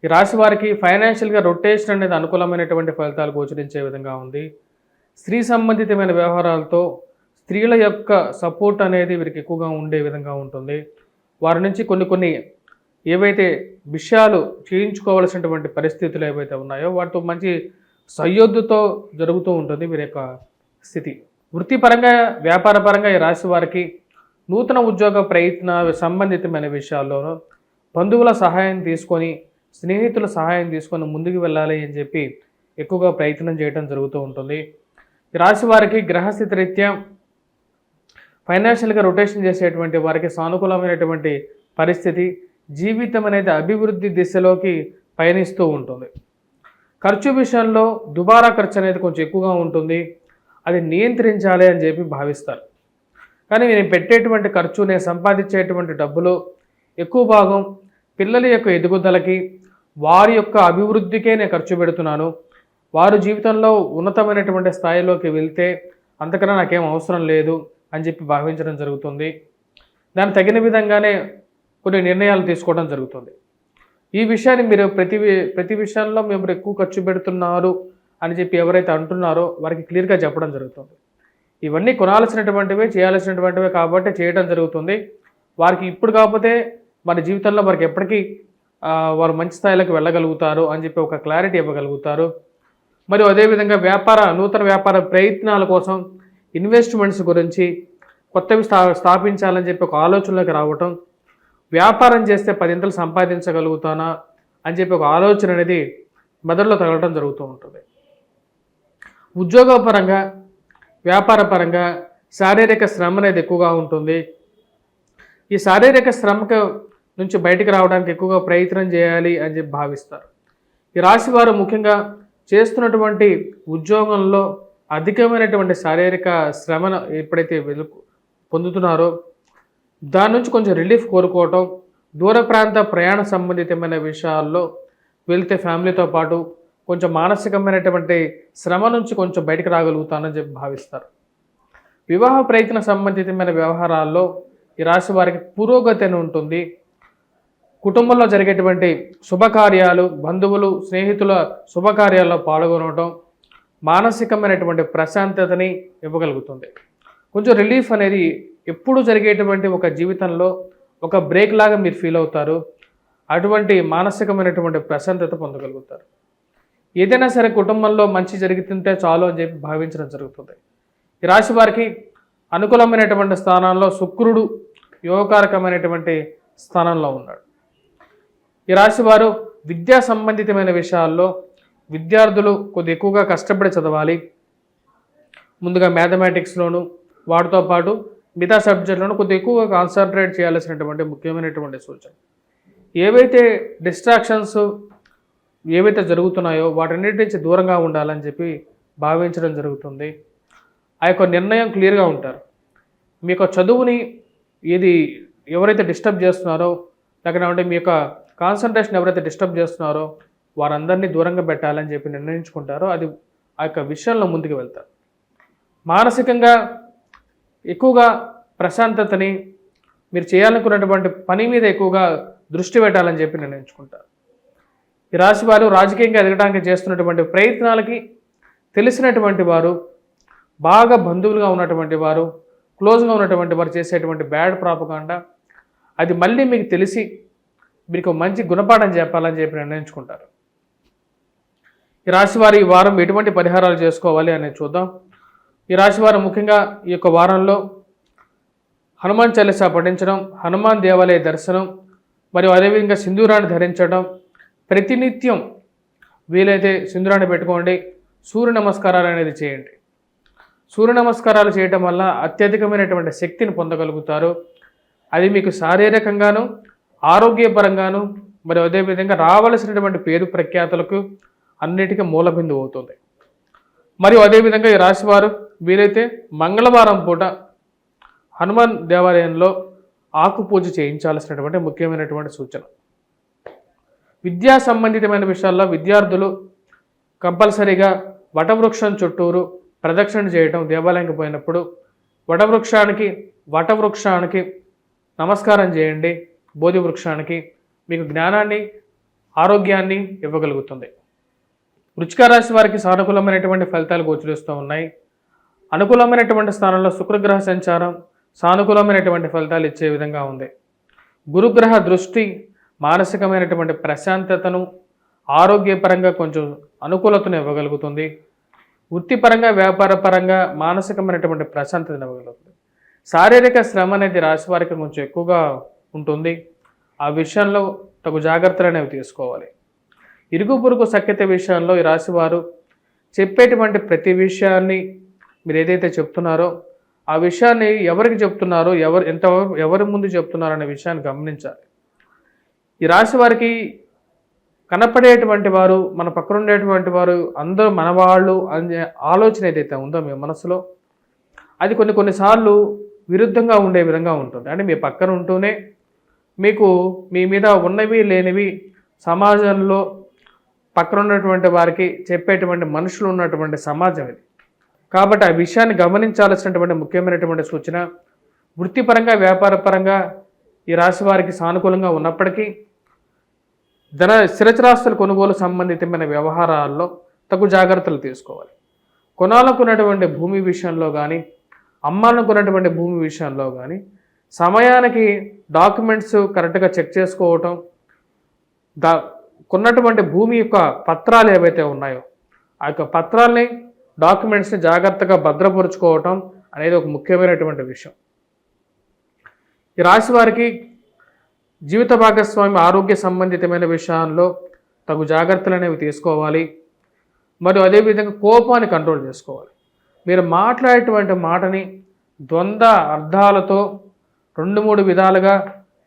ఈ రాశి వారికి ఫైనాన్షియల్గా రొటేషన్ అనేది అనుకూలమైనటువంటి ఫలితాలు గోచరించే విధంగా ఉంది. స్త్రీ సంబంధితమైన వ్యవహారాలతో స్త్రీల యొక్క సపోర్ట్ అనేది వీరికి ఎక్కువగా ఉండే విధంగా ఉంటుంది. వారి నుంచి కొన్ని ఏవైతే విషయాలు చేయించుకోవాల్సినటువంటి పరిస్థితులు ఏవైతే ఉన్నాయో వాటితో మంచి సయోధ్యతో జరుగుతూ ఉంటుంది వీరి యొక్క స్థితి. వృత్తిపరంగా వ్యాపారపరంగా ఈ రాశి వారికి నూతన ఉద్యోగ ప్రయత్న సంబంధితమైన విషయాల్లోనూ బంధువుల సహాయం తీసుకొని, స్నేహితుల సహాయం తీసుకొని ముందుకు వెళ్ళాలి అని చెప్పి ఎక్కువగా ప్రయత్నం చేయడం జరుగుతూ ఉంటుంది. ఈ రాశి వారికి గ్రహస్థితి రీత్యా ఫైనాన్షియల్గా రొటేషన్ చేసేటువంటి వారికి సానుకూలమైనటువంటి పరిస్థితి, జీవితం అనేది అభివృద్ధి దిశలోకి పయనిస్తూ ఉంటుంది. ఖర్చు విషయంలో దుబారా ఖర్చు అనేది కొంచెం ఎక్కువగా ఉంటుంది. అది నియంత్రించాలి అని చెప్పి భావిస్తారు. కానీ నేను పెట్టేటువంటి ఖర్చు, నేను సంపాదించేటువంటి డబ్బులు ఎక్కువ భాగం పిల్లల యొక్క ఎదుగుదలకి, వారి యొక్క అభివృద్ధికే నేను ఖర్చు పెడుతున్నాను. వారు జీవితంలో ఉన్నతమైనటువంటి స్థాయిలోకి వెళ్తే అంతకన్నా నాకేం అవసరం లేదు అని చెప్పి భావించడం జరుగుతుంది. దానికి తగిన విధంగానే కొన్ని నిర్ణయాలు తీసుకోవడం జరుగుతుంది. ఈ విషయాన్ని మీరు ప్రతి విషయంలో మేము ఎక్కువ ఖర్చు పెడుతున్నారు అని చెప్పి ఎవరైతే అంటున్నారో వారికి క్లియర్గా చెప్పడం జరుగుతుంది. ఇవన్నీ కొనాల్సినటువంటివే, చేయాల్సినటువంటివే కాబట్టి చేయడం జరుగుతుంది. వారికి ఇప్పుడు కాకపోతే మన జీవితంలో వారికి ఎప్పటికీ వారు మంచి స్థాయిలోకి వెళ్ళగలుగుతారు అని చెప్పి ఒక క్లారిటీ ఇవ్వగలుగుతారు. మరియు అదేవిధంగా నూతన వ్యాపార ప్రయత్నాల కోసం ఇన్వెస్ట్మెంట్స్ గురించి కొత్తవి స్థాపించాలని చెప్పి ఒక ఆలోచనలోకి రావటం, వ్యాపారం చేస్తే 10 సంపాదించగలుగుతానా అని చెప్పి ఒక ఆలోచన అనేది మెదడులో తగలటం జరుగుతూ ఉంటుంది. ఉద్యోగపరంగా వ్యాపారపరంగా శారీరక శ్రమ అనేది ఎక్కువగా ఉంటుంది. ఈ శారీరక శ్రమకు నుంచి బయటికి రావడానికి ఎక్కువగా ప్రయత్నం చేయాలి అని చెప్పి భావిస్తారు. ఈ రాశి వారు ముఖ్యంగా చేస్తున్నటువంటి ఉద్యోగంలో అధికమైనటువంటి శారీరక శ్రమను ఎప్పుడైతే పొందుతున్నారో దాని నుంచి కొంచెం రిలీఫ్ కోరుకోవటం, దూర ప్రాంత ప్రయాణ సంబంధితమైన విషయాల్లో వెళ్తే ఫ్యామిలీతో పాటు కొంచెం మానసికమైనటువంటి శ్రమ నుంచి కొంచెం బయటకు రాగలుగుతానని చెప్పి భావిస్తారు. వివాహ ప్రయత్న సంబంధితమైన వ్యవహారాల్లో ఈ రాశి వారికి పురోగతి అని ఉంటుంది. కుటుంబంలో జరిగేటువంటి శుభకార్యాలు, బంధువులు, స్నేహితుల శుభకార్యాల్లో పాల్గొనడం మానసికమైనటువంటి ప్రశాంతతని ఇవ్వగలుగుతుంది. కొంచెం రిలీఫ్ అనేది ఎప్పుడు జరిగేటువంటి ఒక జీవితంలో ఒక బ్రేక్ లాగా మీరు ఫీల్ అవుతారు. అటువంటి మానసికమైనటువంటి ప్రశాంతత పొందగలుగుతారు. ఏదైనా సరే కుటుంబంలో మంచి జరుగుతుంటే చాలు అని చెప్పి భావించడం జరుగుతుంది. ఈ రాశి వారికి అనుకూలమైనటువంటి స్థానాల్లో శుక్రుడు యోగకారకమైనటువంటి స్థానంలో ఉన్నాడు. ఈ రాశి వారు విద్యా సంబంధితమైన విషయాల్లో విద్యార్థులు కొద్ది ఎక్కువగా కష్టపడి చదవాలి. ముందుగా మ్యాథమెటిక్స్లోను వాటితో పాటు మిగతా సబ్జెక్టులను కొద్ది ఎక్కువగా కాన్సన్ట్రేట్ చేయాల్సినటువంటి ముఖ్యమైనటువంటి సూచన. ఏవైతే డిస్ట్రాక్షన్స్ ఏవైతే జరుగుతున్నాయో వాటన్నిటి నుంచి దూరంగా ఉండాలని చెప్పి భావించడం జరుగుతుంది. ఆ యొక్క నిర్ణయం క్లియర్గా ఉంటారు. మీ యొక్క చదువుని ఎవరైతే డిస్టర్బ్ చేస్తున్నారో లేకపోతే మీ యొక్క కాన్సన్ట్రేషన్ ఎవరైతే డిస్టర్బ్ చేస్తున్నారో వారందరినీ దూరంగా పెట్టాలని చెప్పి నిర్ణయించుకుంటారో అది ఆ యొక్క విషయంలో ముందుకు వెళ్తారు. మానసికంగా ఎక్కువగా ప్రశాంతతని మీరు చేయాలనుకున్నటువంటి పని మీద ఎక్కువగా దృష్టి పెట్టాలని చెప్పి నిర్ణయించుకుంటారు. ఈ రాశి వారు రాజకీయంగా ఎదగడానికి చేస్తున్నటువంటి ప్రయత్నాలకి తెలిసినటువంటి వారు, బాగా బంధువులుగా ఉన్నటువంటి వారు, క్లోజ్గా ఉన్నటువంటి వారు చేసేటువంటి బ్యాడ్ ప్రాపగాండా అది మళ్ళీ మీకు తెలిసి మీకు మంచి గుణపాఠం చెప్పాలని చెప్పి నిర్ణయించుకుంటారు. ఈ రాశి వారు ఈ వారం ఎటువంటి పరిహారాలు చేసుకోవాలి అనేది చూద్దాం. ఈ రాశి వారు ముఖ్యంగా ఈ యొక్క వారంలో హనుమాన్ చాలీసా పఠించడం, హనుమాన్ దేవాలయ దర్శనం మరియు అదేవిధంగా సింధూరాన్ని ధరించడం, ప్రతినిత్యం వీలైతే సింధూరాన్ని పెట్టుకోండి, సూర్య నమస్కారాలు అనేది చేయండి. సూర్య నమస్కారాలు చేయటం వల్ల అత్యధికమైనటువంటి శక్తిని పొందగలుగుతారు. అది మీకు శారీరకంగాను ఆరోగ్యపరంగాను మరియు అదేవిధంగా రావలసినటువంటి పేరు ప్రఖ్యాతులకు అన్నిటికీ మూలబిందువు అవుతుంది. మరియు అదేవిధంగా ఈ రాశివారు వీరైతే మంగళవారం పూట హనుమాన్ దేవాలయంలో ఆకు పూజ చేయించాల్సినటువంటి ముఖ్యమైనటువంటి సూచన. విద్యా సంబంధితమైన విషయాల్లో విద్యార్థులు కంపల్సరీగా వటవృక్షం చుట్టూరు ప్రదక్షిణ చేయటం, దేవాలయంకి పోయినప్పుడు వటవృక్షానికి నమస్కారం చేయండి. బోధి వృక్షానికి మీకు జ్ఞానాన్ని ఆరోగ్యాన్ని ఇవ్వగలుగుతుంది. వృశ్చిక రాశి వారికి సానుకూలమైనటువంటి ఫలితాలు గోచరిస్తూ ఉన్నాయి. అనుకూలమైనటువంటి స్థానంలో శుక్రగ్రహ సంచారం సానుకూలమైనటువంటి ఫలితాలు ఇచ్చే విధంగా ఉంది. గురుగ్రహ దృష్టి మానసికమైనటువంటి ప్రశాంతతను, ఆరోగ్యపరంగా కొంచెం అనుకూలతను ఇవ్వగలుగుతుంది. వృత్తిపరంగా వ్యాపారపరంగా మానసికమైనటువంటి ప్రశాంతతను ఇవ్వగలుగుతుంది. శారీరక శ్రమ అనేది రాశి వారికి కొంచెం ఎక్కువగా ఉంటుంది. ఆ విషయంలో తగు జాగ్రత్తలు అనేవి తీసుకోవాలి. ఇరుగు పొరుగు సఖ్యత విషయంలో ఈ రాశివారు చెప్పేటువంటి ప్రతి విషయాన్ని మీరు ఏదైతే చెప్తున్నారో ఆ విషయాన్ని ఎవరికి చెప్తున్నారో, ఎవరి ముందు చెప్తున్నారో అనే విషయాన్ని గమనించాలి. ఈ రాశి వారికి కనపడేటువంటి వారు, మన పక్కన ఉండేటువంటి వారు అందరూ మనవాళ్ళు అనే ఆలోచన ఏదైతే ఉందో మీ మనసులో అది కొన్నిసార్లు విరుద్ధంగా ఉండే విధంగా ఉంటుంది. అంటే మీ పక్కన ఉంటూనే మీకు మీ మీద ఉన్నవి లేనివి సమాజంలో పక్కన ఉన్నటువంటి వారికి చెప్పేటువంటి మనుషులు ఉన్నటువంటి సమాజం ఇది. కాబట్టి ఆ విషయాన్ని గమనించాల్సినటువంటి ముఖ్యమైనటువంటి సూచన. వృత్తిపరంగా వ్యాపారపరంగా ఈ రాశి వారికి సానుకూలంగా ఉన్నప్పటికీ స్థిరచరాస్తుల కొనుగోలు సంబంధితమైన వ్యవహారాల్లో తగు జాగ్రత్తలు తీసుకోవాలి. కొనాలనుకున్నటువంటి భూమి విషయంలో కానీ, అమ్మాలనుకున్నటువంటి భూమి విషయంలో కానీ సమయానికి డాక్యుమెంట్స్ కరెక్ట్గా చెక్ చేసుకోవటం, కొన్నటువంటి భూమి యొక్క పత్రాలు ఏవైతే ఉన్నాయో ఆ యొక్క పత్రాలని, డాక్యుమెంట్స్ని జాగ్రత్తగా భద్రపరుచుకోవటం అనేది ఒక ముఖ్యమైనటువంటి విషయం. ఈ రాశి వారికి జీవిత భాగస్వామి ఆరోగ్య సంబంధితమైన విషయాల్లో తగు జాగ్రత్తలు అనేవి తీసుకోవాలి. మరియు అదేవిధంగా కోపాన్ని కంట్రోల్ చేసుకోవాలి. మీరు మాట్లాడేటువంటి మాటని ద్వంద్వ అర్థాలతో 2-3 విధాలుగా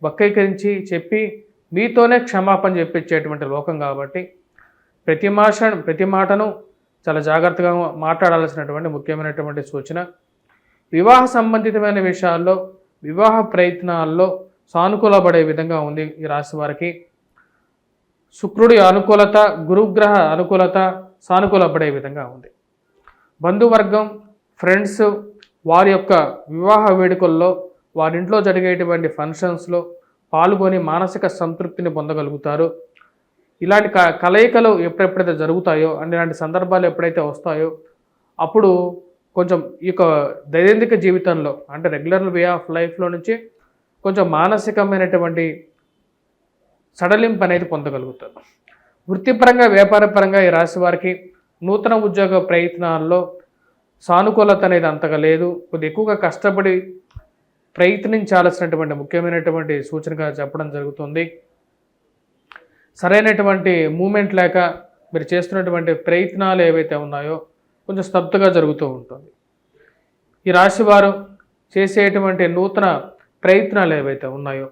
వక్రీకరించి చెప్పి మీతోనే క్షమాపణ చెప్పించేటువంటి లోకం కాబట్టి ప్రతి మాటను చాలా జాగ్రత్తగా మాట్లాడాల్సినటువంటి ముఖ్యమైనటువంటి సూచన. వివాహ సంబంధితమైన విషయాల్లో, వివాహ ప్రయత్నాల్లో సానుకూలపడే విధంగా ఉంది ఈ రాశి వారికి. శుక్రుడి అనుకూలత, గురుగ్రహ అనుకూలత సానుకూలపడే విధంగా ఉంది. బంధువర్గం, ఫ్రెండ్స్ వారి యొక్క వివాహ వేడుకల్లో, వారింట్లో జరిగేటువంటి ఫంక్షన్స్లో పాల్గొని మానసిక సంతృప్తిని పొందగలుగుతారు. ఇలాంటి కలయికలు ఎప్పుడెప్పుడైతే జరుగుతాయో, ఇలాంటి సందర్భాలు ఎప్పుడైతే వస్తాయో అప్పుడు కొంచెం ఈ యొక్క దైనందిక జీవితంలో అంటే రెగ్యులర్ వే ఆఫ్ లైఫ్లో నుంచి కొంచెం మానసికమైనటువంటి సడలింపు అనేది పొందగలుగుతారు. వృత్తిపరంగా వ్యాపారపరంగా ఈ రాశి వారికి నూతన ఉద్యోగ ప్రయత్నాల్లో సానుకూలత అనేది అంతగా లేదు. కొద్దిగా ఎక్కువగా కష్టపడి ప్రయత్నించాల్సినటువంటి ముఖ్యమైనటువంటి సూచనగా చెప్పడం జరుగుతుంది. సరైనటువంటి మూమెంట్ లేక మీరు చేస్తున్నటువంటి ప్రయత్నాలు ఏవైతే ఉన్నాయో కొంచెం స్తబ్దుగా జరుగుతూ ఉంటుంది. ఈ రాశి వారు చేసేటువంటి నూతన ప్రయత్నాలు ఏవైతే ఉన్నాయో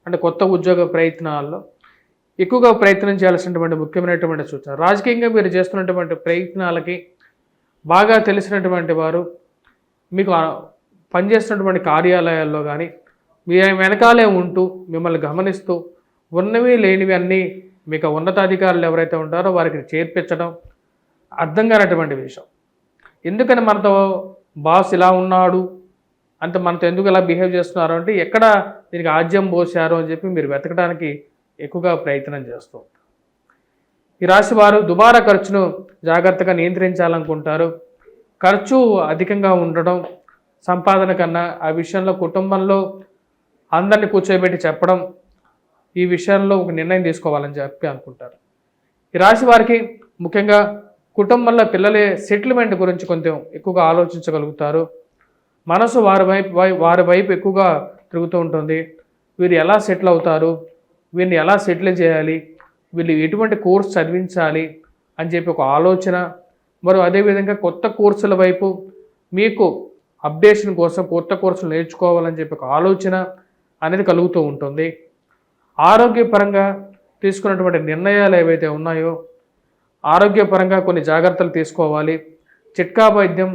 అంటే కొత్త ఉద్యోగ ప్రయత్నాల్లో ఎక్కువగా ప్రయత్నం చేయాల్సినటువంటి ముఖ్యమైనటువంటి సూచన. రాజకీయంగా మీరు చేస్తున్నటువంటి ప్రయత్నాలకి బాగా తెలిసినటువంటి వారు మీకు పనిచేస్తున్నటువంటి కార్యాలయాల్లో కానీ మీ వెనకాలే ఉంటూ మిమ్మల్ని గమనిస్తూ ఉన్నవి లేనివి అన్నీ మీకు ఉన్నతాధికారులు ఎవరైతే ఉంటారో వారికి చేర్పించడం అర్థం కానటువంటి విషయం. ఎందుకని మనతో బాస్ ఇలా ఉన్నాడు అంటే మనతో ఎందుకు ఇలా బిహేవ్ చేస్తున్నారు అంటే ఎక్కడ దీనికి ఆజ్యం పోసారు అని చెప్పి మీరు వెతకడానికి ఎక్కువగా ప్రయత్నం చేస్తూ ఉంటారు. ఈ రాశి వారు దుబారా ఖర్చును జాగ్రత్తగా నియంత్రించాలనుకుంటారు. ఖర్చు అధికంగా ఉండడం సంపాదన కన్నా ఆ విషయంలో కుటుంబంలో అందరిని కూర్చోబెట్టి చెప్పడం ఈ విషయంలో ఒక నిర్ణయం తీసుకోవాలని చెప్పి అనుకుంటారు. ఈ రాశి వారికి ముఖ్యంగా కుటుంబంలో పిల్లల సెటిల్మెంట్ గురించి కొంచెం ఎక్కువగా ఆలోచించగలుగుతారు. మనసు వారి వైపు ఎక్కువగా తిరుగుతూ ఉంటుంది. వీరు ఎలా సెటిల్ అవుతారు, వీరిని ఎలా సెటిల్ చేయాలి, వీళ్ళు ఎటువంటి కోర్స్ చదివించాలి అని చెప్పి ఒక ఆలోచన, మరియు అదేవిధంగా కొత్త కోర్సుల వైపు మీకు అప్డేషన్ కోసం కొత్త కోర్సులు నేర్చుకోవాలని చెప్పి ఒక ఆలోచన అనేది కలుగుతూ ఉంటుంది. ఆరోగ్యపరంగా తీసుకున్నటువంటి నిర్ణయాలు ఏవైతే ఉన్నాయో ఆరోగ్యపరంగా కొన్ని జాగ్రత్తలు తీసుకోవాలి. చిట్కా వైద్యం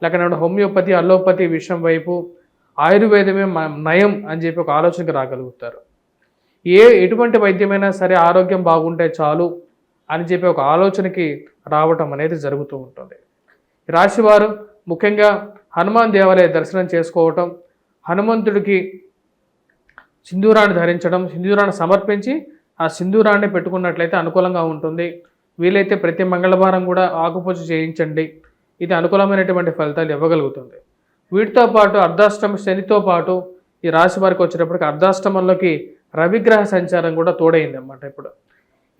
లేకపోతే హోమియోపతి అల్లోపతి విషయం వైపు ఆయుర్వేదమే నయం అని చెప్పి ఒక ఆలోచనకు రాగలుగుతారు. ఎటువంటి వైద్యమైనా సరే ఆరోగ్యం బాగుంటే చాలు అని చెప్పి ఒక ఆలోచనకి రావటం అనేది జరుగుతూ ఉంటుంది. రాశివారు ముఖ్యంగా హనుమాన్ దేవాలయ దర్శనం చేసుకోవటం, హనుమంతుడికి సింధూరాన్ని ధరించడం, సింధూరాన్ని సమర్పించి ఆ సింధూరాన్ని పెట్టుకున్నట్లయితే అనుకూలంగా ఉంటుంది. వీలైతే ప్రతి మంగళవారం కూడా ఆకుపూజ చేయించండి. ఇది అనుకూలమైనటువంటి ఫలితాలు ఇవ్వగలుగుతుంది. వీటితో పాటు అర్ధాష్టమ శనితో పాటు ఈ రాశి వారికి వచ్చేటప్పటికి అర్ధాష్టమంలోకి రవిగ్రహ సంచారం కూడా తోడైంది అన్నమాట. ఇప్పుడు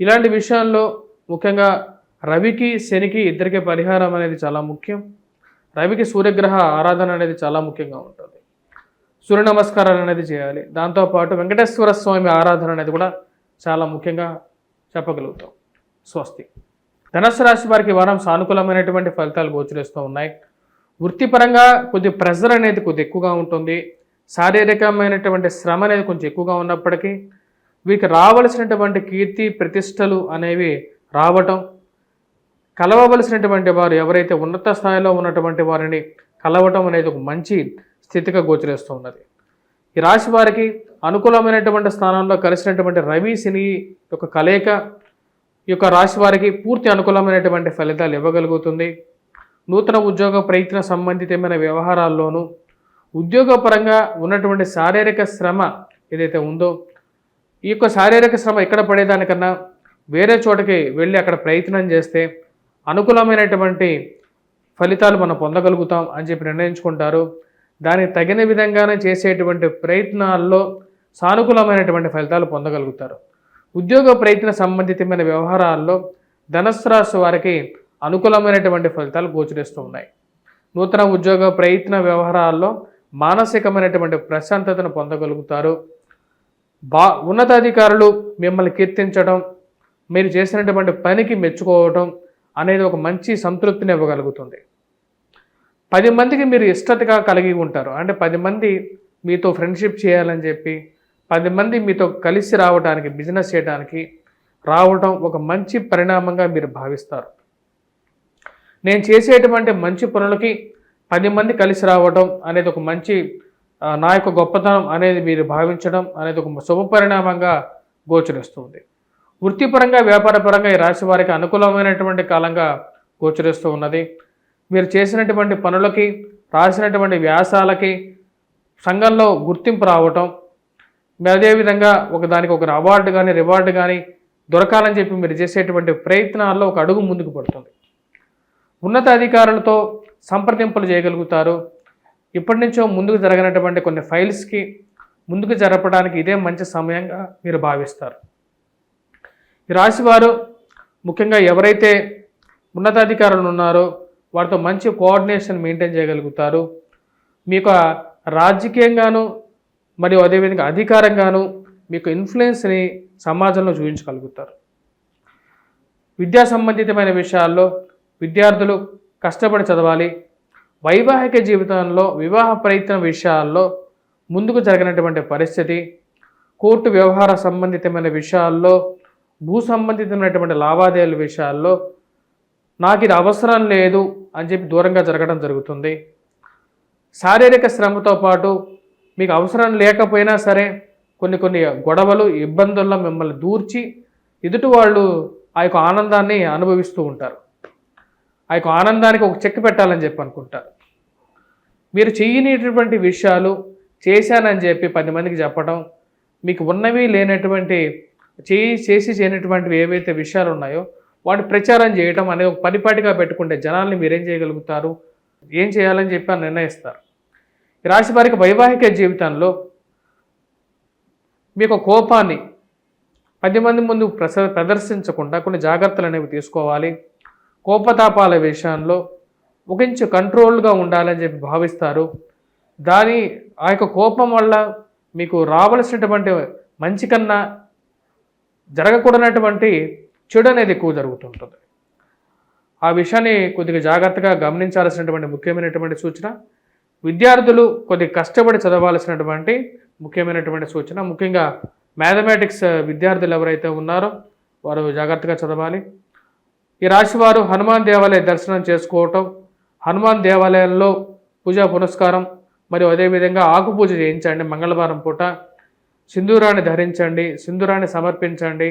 ఇలాంటి విషయాల్లో ముఖ్యంగా రవికి శనికి ఇద్దరికీ పరిహారం అనేది చాలా ముఖ్యం. రవికి సూర్యగ్రహ ఆరాధన అనేది చాలా ముఖ్యంగా ఉంటుంది. సూర్య నమస్కారాలు అనేది చేయాలి. దాంతోపాటు వెంకటేశ్వర స్వామి ఆరాధన అనేది కూడా చాలా ముఖ్యంగా చెప్పగలుగుతాం. స్వస్తి. ధనుస్సు రాశి వారికి వారం సానుకూలమైనటువంటి ఫలితాలు గోచరిస్తూ ఉన్నాయి. వృత్తిపరంగా కొద్ది ప్రెజర్ అనేది కొద్ది ఎక్కువగా ఉంటుంది. శారీరకమైనటువంటి శ్రమ అనేది కొంచెం ఎక్కువగా ఉన్నప్పటికీ వీరికి రావలసినటువంటి కీర్తి ప్రతిష్టలు అనేవి రావటం, కలవవలసినటువంటి వారు ఎవరైతే ఉన్నత స్థాయిలో ఉన్నటువంటి వారిని కలవటం అనేది ఒక మంచి స్థితిగా గోచరిస్తూ ఉన్నది. ఈ రాశి వారికి అనుకూలమైనటువంటి స్థానంలో కలిసినటువంటి రవి శని యొక్క కలయిక ఈ యొక్క రాశి వారికి పూర్తి అనుకూలమైనటువంటి ఫలితాలు ఇవ్వగలుగుతుంది. నూతన ఉద్యోగ ప్రయత్న సంబంధితమైన వ్యవహారాల్లోనూ ఉద్యోగపరంగా ఉన్నటువంటి శారీరక శ్రమ ఏదైతే ఉందో ఈ యొక్క శారీరక శ్రమ ఎక్కడ పడేదానికన్నా వేరే చోటకి వెళ్ళి అక్కడ ప్రయత్నం చేస్తే అనుకూలమైనటువంటి ఫలితాలు మనం పొందగలుగుతాం అని చెప్పి నిర్ణయించుకుంటారు. దానికి తగిన విధంగానే చేసేటువంటి ప్రయత్నాల్లో సానుకూలమైనటువంటి ఫలితాలు పొందగలుగుతారు. ఉద్యోగ ప్రయత్న సంబంధితమైన వ్యవహారాల్లో ధనుస్సు రాశి వారికి అనుకూలమైనటువంటి ఫలితాలు గోచరిస్తూ ఉన్నాయి. నూతన ఉద్యోగ ప్రయత్న వ్యవహారాల్లో మానసికమైనటువంటి ప్రశాంతతను పొందగలుగుతారు. ఉన్నతాధికారులు మిమ్మల్ని కీర్తించడం, మీరు చేసినటువంటి పనికి మెచ్చుకోవడం అనేది ఒక మంచి సంతృప్తిని ఇవ్వగలుగుతుంది. 10 మందికి మీరు ఇష్టతగా కలిగి ఉంటారు. అంటే 10 మంది మీతో ఫ్రెండ్షిప్ చేయాలని చెప్పి 10 మంది మీతో కలిసి రావడానికి బిజినెస్ చేయడానికి రావడం ఒక మంచి పరిణామంగా మీరు భావిస్తారు. నేను చేసేటువంటి మంచి పనులకి 10 మంది కలిసి రావడం అనేది ఒక మంచి నా యొక్క గొప్పతనం అనేది మీరు భావించడం అనేది ఒక శుభ పరిణామంగా గోచరిస్తుంది. వృత్తిపరంగా వ్యాపారపరంగా ఈ రాశి వారికి అనుకూలమైనటువంటి కాలంగా గోచరిస్తూ ఉన్నది. మీరు చేసినటువంటి పనులకి రాసినటువంటి వ్యాసాలకి సంఘంలో గుర్తింపు రావటం, అదేవిధంగా దానికి ఒక అవార్డు కానీ రివార్డు కానీ దొరకాలని చెప్పి మీరు చేసేటువంటి ప్రయత్నాల్లో ఒక అడుగు ముందుకు పడుతుంది. ఉన్నత అధికారులతో సంప్రదింపులు చేయగలుగుతారు. ఇప్పటి నుంచో ముందుకు జరగనటువంటి కొన్ని ఫైల్స్కి ముందుకు జరపడానికి ఇదే మంచి సమయంగా మీరు భావిస్తారు. ఈ రాశివారు ముఖ్యంగా ఎవరైతే ఉన్నతాధికారులు ఉన్నారో వారితో మంచి కోఆర్డినేషన్ మెయింటైన్ చేయగలుగుతారు. మీకు రాజకీయంగాను మరియు అదేవిధంగా అధికారంగాను మీకు ఇన్ఫ్లుయెన్స్ని సమాజంలో చూపించగలుగుతారు. విద్యా సంబంధితమైన విషయాల్లో విద్యార్థులు కష్టపడి చదవాలి. వైవాహిక జీవితంలో వివాహ ప్రయత్న విషయాల్లో ముందుకు జరిగినటువంటి పరిస్థితి, కోర్టు వ్యవహార సంబంధితమైన విషయాల్లో, భూ సంబంధితమైనటువంటి లావాదేవీల విషయాల్లో నాకు ఇది అవసరం లేదు అని చెప్పి దూరంగా జరగడం జరుగుతుంది. శారీరక శ్రమతో పాటు మీకు అవసరం లేకపోయినా సరే కొన్ని గొడవలు, ఇబ్బందుల్లో మిమ్మల్ని దూర్చి ఎదుటి వాళ్ళు ఆ యొక్క ఆనందాన్ని అనుభవిస్తూ ఉంటారు. ఆ యొక్క ఆనందానికి ఒక చెక్ పెట్టాలని చెప్పి అనుకుంటారు. మీరు చేయనిటువంటి విషయాలు చేశానని చెప్పి 10 మందికి చెప్పడం, మీకు ఉన్నవి లేనటువంటి చేసి చేయనటువంటివి ఏవైతే విషయాలు ఉన్నాయో వాటిని ప్రచారం చేయడం అనేది ఒక పరిపాటిగా పెట్టుకుంటే జనాల్ని మీరేం చేయగలుగుతారు, ఏం చేయాలని చెప్పి నిర్ణయిస్తారు. ఈ రాశి వారికి వైవాహిక జీవితంలో మీకు కోపాన్ని 10 మంది ముందు ప్రదర్శించకుండా కొన్ని జాగ్రత్తలు అనేవి తీసుకోవాలి. కోపతాపాల విషయంలో ఒక ఇంచు కంట్రోల్గా ఉండాలని చెప్పి భావిస్తారు. ఆ యొక్క కోపం వల్ల మీకు రావలసినటువంటి మంచి కన్నా జరగకూడనటువంటి చెడు అనేది ఎక్కువ జరుగుతుంటుంది. ఆ విషయాన్ని కొద్దిగా జాగ్రత్తగా గమనించాల్సినటువంటి ముఖ్యమైనటువంటి సూచన. విద్యార్థులు కొద్దిగా కష్టపడి చదవాల్సినటువంటి ముఖ్యమైనటువంటి సూచన. ముఖ్యంగా మ్యాథమెటిక్స్ విద్యార్థులు ఎవరైతే ఉన్నారో వారు జాగ్రత్తగా చదవాలి. ఈ రాశివారు హనుమాన్ దేవాలయ దర్శనం చేసుకోవటం, హనుమాన్ దేవాలయంలో పూజా పునస్కారం మరియు అదేవిధంగా ఆకు పూజ చేయించండి. మంగళవారం పూట సింధూరాన్ని ధరించండి, సింధూరాన్ని సమర్పించండి.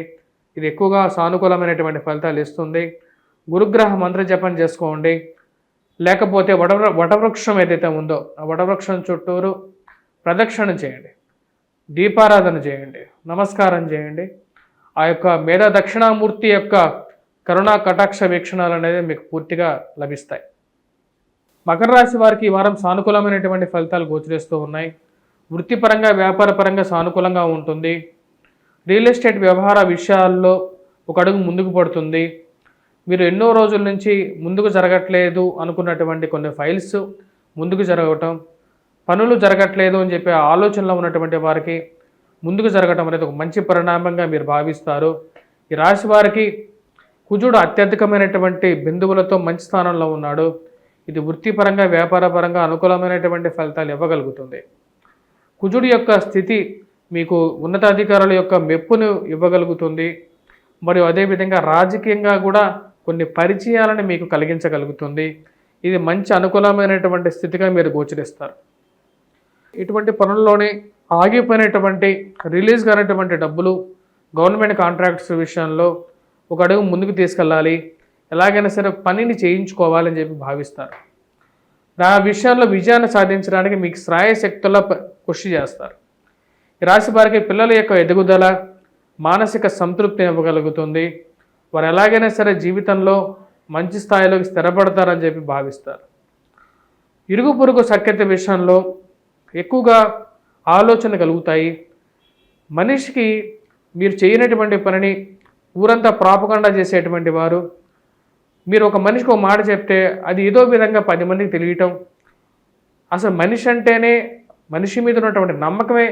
ఇది ఎక్కువగా సానుకూలమైనటువంటి ఫలితాలు ఇస్తుంది. గురుగ్రహ మంత్ర జపం చేసుకోండి. లేకపోతే వటవృక్షం ఏదైతే ఉందో ఆ వటవృక్షం చుట్టూరు ప్రదక్షిణ చేయండి, దీపారాధన చేయండి, నమస్కారం చేయండి. ఆ యొక్క మేధా దక్షిణామూర్తి యొక్క కరుణా కటాక్ష వీక్షణాలు అనేది మీకు పూర్తిగా లభిస్తాయి. మకర రాశి వారికి ఈ వారం సానుకూలమైనటువంటి ఫలితాలు గోచరిస్తూ ఉన్నాయి. వృత్తిపరంగా వ్యాపారపరంగా సానుకూలంగా ఉంటుంది. రియల్ ఎస్టేట్ వ్యవహార విషయాల్లో ఒక అడుగు ముందుకు పడుతుంది. మీరు ఎన్నో రోజుల నుంచి ముందుకు జరగట్లేదు అనుకున్నటువంటి కొన్ని ఫైల్స్ ముందుకు జరగటం, పనులు జరగట్లేదు అని చెప్పి ఆలోచనలో ఉన్నటువంటి వారికి ముందుకు జరగటం అనేది ఒక మంచి పరిణామంగా మీరు భావిస్తారు. ఈ రాశి వారికి కుజుడు అత్యధికమైనటువంటి బిందువులతో మంచి స్థానంలో ఉన్నాడు. ఇది వృత్తిపరంగా వ్యాపారపరంగా అనుకూలమైనటువంటి ఫలితాలు ఇవ్వగలుగుతుంది. కుజుడు యొక్క స్థితి మీకు ఉన్నతాధికారుల యొక్క మెప్పును ఇవ్వగలుగుతుంది. మరియు అదేవిధంగా రాజకీయంగా కూడా కొన్ని పరిచయాలను మీకు కలిగించగలుగుతుంది. ఇది మంచి అనుకూలమైనటువంటి స్థితిగా మీరు గోచరిస్తారు. ఇటువంటి పనుల్లోనే ఆగిపోయినటువంటి రిలీజ్ కానటువంటి డబ్బులు, గవర్నమెంట్ కాంట్రాక్ట్స్ విషయంలో ఒక అడుగు ముందుకు తీసుకెళ్ళాలి, ఎలాగైనా సరే పనిని చేయించుకోవాలని చెప్పి భావిస్తారు. ఆ విషయాల్లో విజయాన్ని సాధించడానికి మీకు శ్రాయశక్తుల కృషి చేస్తారు. ఈ రాశి వారికి పిల్లల యొక్క ఎదుగుదల, మానసిక సంతృప్తిని ఇవ్వగలుగుతుంది. వారు ఎలాగైనా సరే జీవితంలో మంచి స్థాయిలోకి స్థిరపడతారని చెప్పి భావిస్తారు. ఇరుగు పొరుగు సఖ్యత విషయంలో ఎక్కువగా ఆలోచన కలుగుతాయి. మనిషికి మీరు చేయనటువంటి పనిని ఊరంతా ప్రాపగండా చేసేటువంటి వారు, మీరు ఒక మనిషికి ఒక మాట చెప్తే అది ఏదో విధంగా 10 మందికి తెలియటం, అసలు మనిషి అంటేనే మనిషి మీద ఉన్నటువంటి నమ్మకమే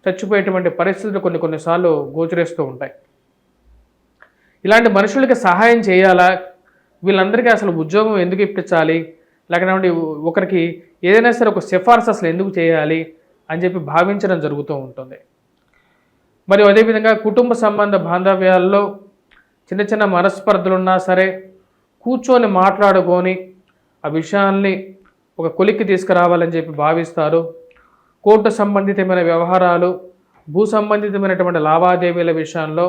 చచ్చిపోయేటువంటి పరిస్థితులు కొన్నిసార్లు గోచరిస్తూ ఉంటాయి. ఇలాంటి మనుషులకి సహాయం చేయాలా, వీళ్ళందరికీ అసలు ఉద్యోగం ఎందుకు ఇప్పించాలి, లేకపోతే ఒకరికి ఏదైనా సరే ఒక సిఫార్సు అసలు ఎందుకు చేయాలి అని చెప్పి భావించడం జరుగుతూ ఉంటుంది. మరియు అదేవిధంగా కుటుంబ సంబంధ బాంధవ్యాల్లో చిన్న చిన్న మనస్పర్ధలు ఉన్నా సరే కూర్చొని మాట్లాడుకొని ఆ విషయాల్ని ఒక కొలిక్కి తీసుకురావాలని చెప్పి భావిస్తారు. కోర్టు సంబంధితమైన వ్యవహారాలు, భూ సంబంధితమైనటువంటి లావాదేవీల విషయంలో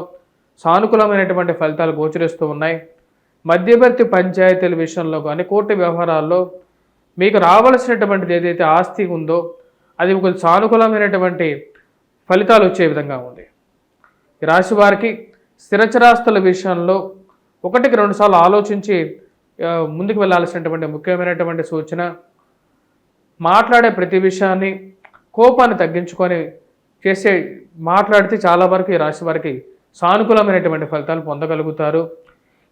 సానుకూలమైనటువంటి ఫలితాలు గోచరిస్తూ ఉన్నాయి. మధ్యవర్తి పంచాయతీల విషయంలో కానీ కోర్టు వ్యవహారాల్లో మీకు రావాల్సినటువంటిది ఏదైతే ఆస్తి ఉందో అది ఒక సానుకూలమైనటువంటి ఫలితాలు వచ్చే విధంగా ఉంది. ఈ రాశి వారికి స్థిరచరాస్తుల విషయంలో 1-2 సార్లు ఆలోచించి ముందుకు వెళ్ళాల్సినటువంటి ముఖ్యమైనటువంటి సూచన. మాట్లాడే ప్రతి విషయాన్ని కోపాన్ని తగ్గించుకొని మాట్లాడితే చాలా వరకు ఈ రాశి వారికి సానుకూలమైనటువంటి ఫలితాలు పొందగలుగుతారు.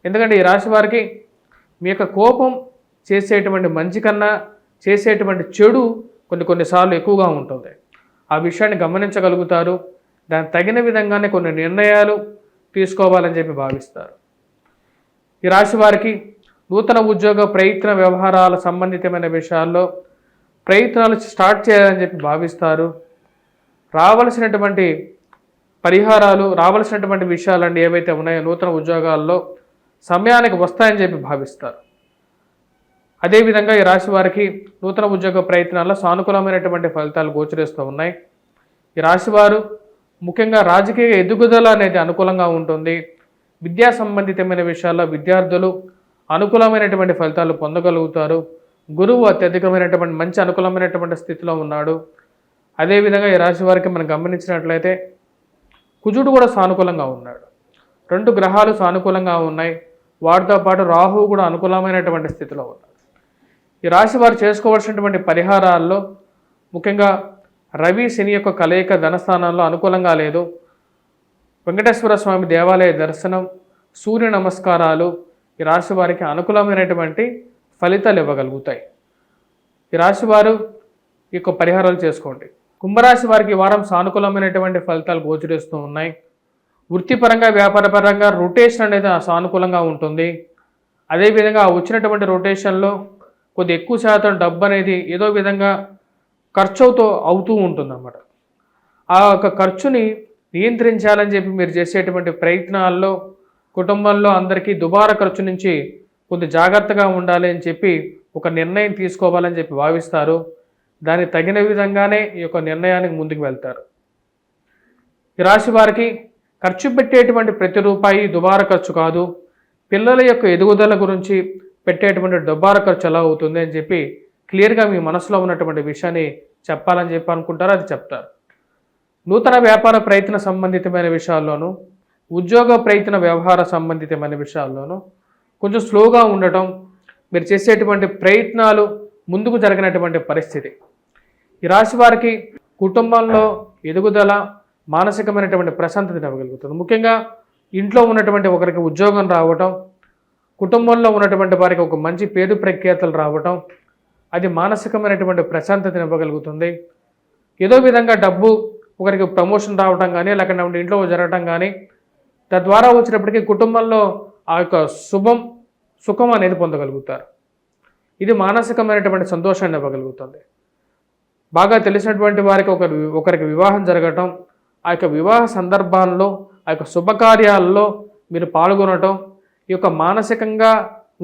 ఎందుకంటే ఈ రాశి వారికి మీ యొక్క కోపం చేసేటువంటి మంచి కన్నా చేసేటువంటి చెడు కొన్నిసార్లు ఎక్కువగా ఉంటుంది. ఆ విషయాన్ని గమనించగలుగుతారు. దానికి తగిన విధంగానే కొన్ని నిర్ణయాలు తీసుకోవాలని చెప్పి భావిస్తారు. ఈ రాశి వారికి నూతన ఉద్యోగ ప్రయత్న వ్యవహారాల సంబంధితమైన విషయాల్లో ప్రయత్నాలు స్టార్ట్ చేయాలని చెప్పి భావిస్తారు. రావాల్సినటువంటి పరిహారాలు, రావాల్సినటువంటి విషయాలన్నీ ఏవైతే ఉన్నాయో నూతన ఉద్యోగాల్లో సమయానికి వస్తాయని చెప్పి భావిస్తారు. అదేవిధంగా ఈ రాశి వారికి నూతన ఉద్యోగ ప్రయత్నాల్లో సానుకూలమైనటువంటి ఫలితాలు గోచరిస్తూ ఉన్నాయి. ఈ రాశివారు ముఖ్యంగా రాజకీయ ఎదుగుదల అనేది అనుకూలంగా ఉంటుంది. విద్యా సంబంధితమైన విషయాల్లో విద్యార్థులు అనుకూలమైనటువంటి ఫలితాలు పొందగలుగుతారు. గురువు అత్యధికమైనటువంటి మంచి అనుకూలమైనటువంటి స్థితిలో ఉన్నాడు. అదేవిధంగా ఈ రాశి వారికి మనం గమనించినట్లయితే కుజుడు కూడా సానుకూలంగా ఉన్నాడు. 2 గ్రహాలు సానుకూలంగా ఉన్నాయి. వాటితో పాటు రాహువు కూడా అనుకూలమైనటువంటి స్థితిలో ఉన్నాడు. ఈ రాశి వారు చేసుకోవాల్సినటువంటి పరిహారాల్లో ముఖ్యంగా రవి శని యొక్క కలయిక ధనస్థానంలో అనుకూలంగా లేదు. వెంకటేశ్వర స్వామి దేవాలయ దర్శనం, సూర్య నమస్కారాలు ఈ రాశి వారికి అనుకూలమైనటువంటి ఫలితాలు ఇవ్వగలుగుతాయి. ఈ రాశి వారు ఈ యొక్క పరిహారాలు చేసుకోండి. కుంభరాశి వారికి ఈ వారం సానుకూలమైనటువంటి ఫలితాలు గోచరిస్తూ ఉన్నాయి. వృత్తిపరంగా వ్యాపారపరంగా రొటేషన్ అనేది సానుకూలంగా ఉంటుంది. అదేవిధంగా వచ్చినటువంటి రొటేషన్లో కొద్ది ఎక్కువ శాతం డబ్బు అనేది ఏదో విధంగా ఖర్చుతో అవుతూ ఉంటుందన్నమాట. ఆ యొక్క ఖర్చుని నియంత్రించాలని చెప్పి మీరు చేసేటువంటి ప్రయత్నాల్లో కుటుంబంలో అందరికీ దుబారా ఖర్చు నుంచి కొద్ది జాగ్రత్తగా ఉండాలి అని చెప్పి ఒక నిర్ణయం తీసుకోవాలని చెప్పి భావిస్తారు. దానికి తగిన విధంగానే ఈ యొక్క నిర్ణయానికి ముందుకు వెళ్తారు. ఈ రాశి వారికి ఖర్చు పెట్టేటువంటి ప్రతి రూపాయి దుబారా ఖర్చు కాదు. పిల్లల యొక్క ఎదుగుదల గురించి పెట్టేటువంటి దుబారా ఖర్చు ఎలా అవుతుంది అని చెప్పి క్లియర్గా మీ మనసులో ఉన్నటువంటి విషయాన్ని చెప్పాలని చెప్పి అనుకుంటారో అది చెప్తారు. నూతన వ్యాపార ప్రయత్న సంబంధితమైన విషయాల్లోనూ ఉద్యోగ ప్రయత్న వ్యవహార సంబంధితమైన విషయాల్లోనూ కొంచెం స్లోగా ఉండటం, మీరు చేసేటువంటి ప్రయత్నాలు ముందుకు జరగనటువంటి పరిస్థితి. ఈ రాశి వారికి కుటుంబంలో ఎదుగుదల, మానసికమైనటువంటి ప్రశాంతతను ఇవ్వగలుగుతుంది. ముఖ్యంగా ఇంట్లో ఉన్నటువంటి ఒకరికి ఉద్యోగం రావటం, కుటుంబంలో ఉన్నటువంటి వారికి ఒక మంచి పేరు ప్రఖ్యాతలు రావటం, అది మానసికమైనటువంటి ప్రశాంతతను ఇవ్వగలుగుతుంది. ఏదో విధంగా డబ్బు ఒకరికి ప్రమోషన్ రావటం కానీ, లేకపోతే ఇంట్లో జరగటం కానీ, తద్వారా వచ్చినప్పటికీ కుటుంబంలో ఆ యొక్క సుఖం అనేది పొందగలుగుతారు. ఇది మానసికమైనటువంటి సంతోషాన్ని ఇవ్వగలుగుతుంది. బాగా తెలిసినటువంటి వారికి ఒకరికి వివాహం జరగటం, ఆ యొక్క వివాహ సందర్భాల్లో ఆ యొక్క శుభకార్యాల్లో మీరు పాల్గొనటం, ఈ యొక్క మానసికంగా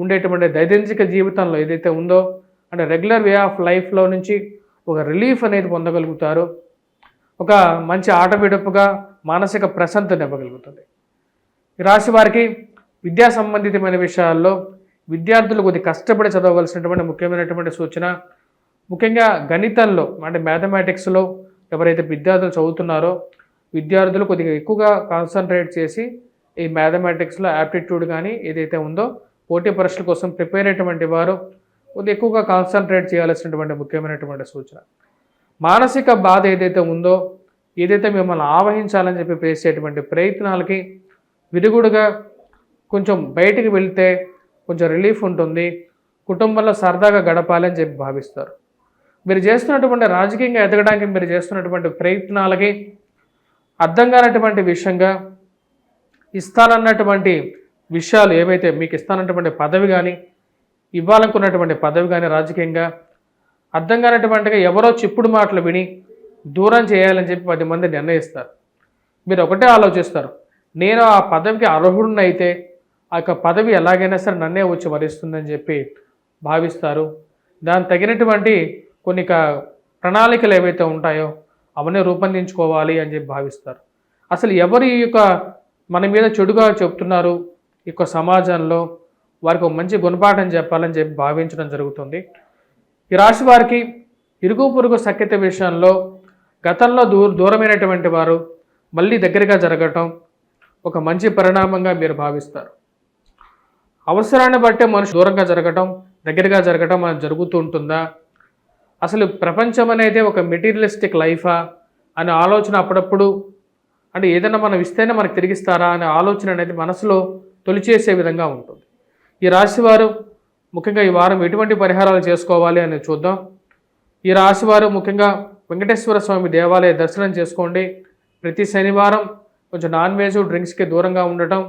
ఉండేటువంటి దైనందిక జీవితంలో ఏదైతే ఉందో అంటే రెగ్యులర్ వే ఆఫ్ లైఫ్లో నుంచి ఒక రిలీఫ్ అనేది పొందగలుగుతారు. ఒక మంచి ఆట విడుపుగా మానసిక ప్రశాంతత ఇవ్వగలుగుతుంది. ఈ రాశి వారికి విద్యా సంబంధితమైన విషయాల్లో విద్యార్థులు కొద్ది కష్టపడి చదవవలసినటువంటి ముఖ్యమైనటువంటి సూచన. ముఖ్యంగా గణితంలో అంటే మ్యాథమెటిక్స్లో ఎవరైతే విద్యార్థులు చదువుతున్నారో విద్యార్థులు కొద్దిగా ఎక్కువగా కాన్సన్ట్రేట్ చేసి ఈ మ్యాథమెటిక్స్లో యాప్టిట్యూడ్ కానీ ఏదైతే ఉందో పోటీ పరీక్షల కోసం ప్రిపేర్ అయ్యేటువంటి వారు కొద్దిగా ఎక్కువగా కాన్సన్ట్రేట్ చేయాల్సినటువంటి ముఖ్యమైనటువంటి సూచన. మానసిక బాధ ఏదైతే ఉందో, ఏదైతే మిమ్మల్ని ఆవహించాలని చెప్పి చేసేటువంటి ప్రయత్నాలకి విరుగుడుగా కొంచెం బయటికి వెళ్తే కొంచెం రిలీఫ్ ఉంటుంది. కుటుంబంలో సరదాగా గడపాలని చెప్పి భావిస్తారు. మీరు చేస్తున్నటువంటి రాజకీయంగా ఎదగడానికి మీరు చేస్తున్నటువంటి ప్రయత్నాలకి అర్థం కానటువంటి విషయంగా ఇస్తానన్నటువంటి విషయాలు ఏవైతే మీకు ఇస్తానన్నటువంటి పదవి కానీ, ఇవ్వాలనుకున్నటువంటి పదవి కానీ రాజకీయంగా అర్థం కానటువంటిగా ఎవరో చెప్పుడు మాటలు విని దూరం చేయాలని చెప్పి 10 మంది నిర్ణయిస్తారు. మీరు ఒకటే ఆలోచిస్తారు, నేను ఆ పదవికి అర్హుడినైతే ఆ యొక్క పదవి ఎలాగైనా సరే నన్నే వచ్చి వరిస్తుందని చెప్పి భావిస్తారు. దానికి తగినటువంటి కొన్ని ప్రణాళికలు ఏవైతే ఉంటాయో అవన్నీ రూపొందించుకోవాలి అని చెప్పి భావిస్తారు. అసలు ఎవరు ఈ యొక్క మన మీద చెడుగా చెప్తున్నారు, ఈ యొక్క సమాజంలో వారికి ఒక మంచి గుణపాఠం చెప్పాలని చెప్పి భావించడం జరుగుతుంది. ఈ రాశి వారికి ఇరుగు పొరుగు సఖ్యత విషయంలో గతంలో దూరమైనటువంటి వారు మళ్ళీ దగ్గరగా జరగటం ఒక మంచి పరిణామంగా మీరు భావిస్తారు. అవసరాన్ని బట్టే మనిషి దూరంగా జరగటం, దగ్గరగా జరగటం అనేది జరుగుతూ ఉంటుందా? అసలు ప్రపంచం అనేది ఒక మెటీరియలిస్టిక్ లైఫా అనే ఆలోచన అప్పుడప్పుడు అంటే ఏదైనా మనం ఇస్తేనే మనకు తిరిగిస్తారా అనే ఆలోచన అనేది మనసులో తొలిచేసే విధంగా ఉంటుంది. ఈ రాశివారు ముఖ్యంగా ఈ వారం ఎటువంటి పరిహారాలు చేసుకోవాలి అని చూద్దాం. ఈ రాశివారు ముఖ్యంగా వెంకటేశ్వర స్వామి దేవాలయ దర్శనం చేసుకోండి. ప్రతి శనివారం కొంచెం నాన్ వెజ్ డ్రింక్స్కి దూరంగా ఉండటం,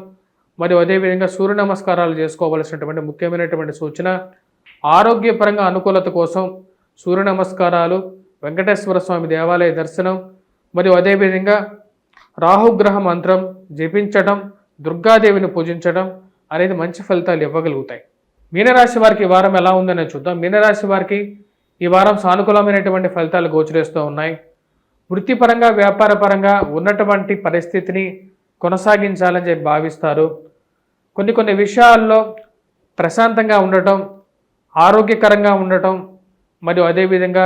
మరియు అదేవిధంగా సూర్య నమస్కారాలు చేసుకోవాల్సినటువంటి ముఖ్యమైనటువంటి సూచన. ఆరోగ్యపరంగా అనుకూలత కోసం సూర్య నమస్కారాలు, వెంకటేశ్వర స్వామి దేవాలయ దర్శనం, మరియు అదేవిధంగా రాహుగ్రహ మంత్రం జపించడం, దుర్గాదేవిని పూజించడం అనేది మంచి ఫలితాలు ఇవ్వగలుగుతాయి. మీనరాశి వారికి ఈ వారం ఎలా ఉందని చూద్దాం. మీనరాశి వారికి ఈ వారం సానుకూలమైనటువంటి ఫలితాలు గోచరిస్తూ ఉన్నాయి. వృత్తిపరంగా వ్యాపారపరంగా ఉన్నటువంటి పరిస్థితిని కొనసాగించాలని చెప్పి భావిస్తారు. కొన్ని విషయాల్లో ప్రశాంతంగా ఉండటం, ఆరోగ్యకరంగా ఉండటం, మరియు అదేవిధంగా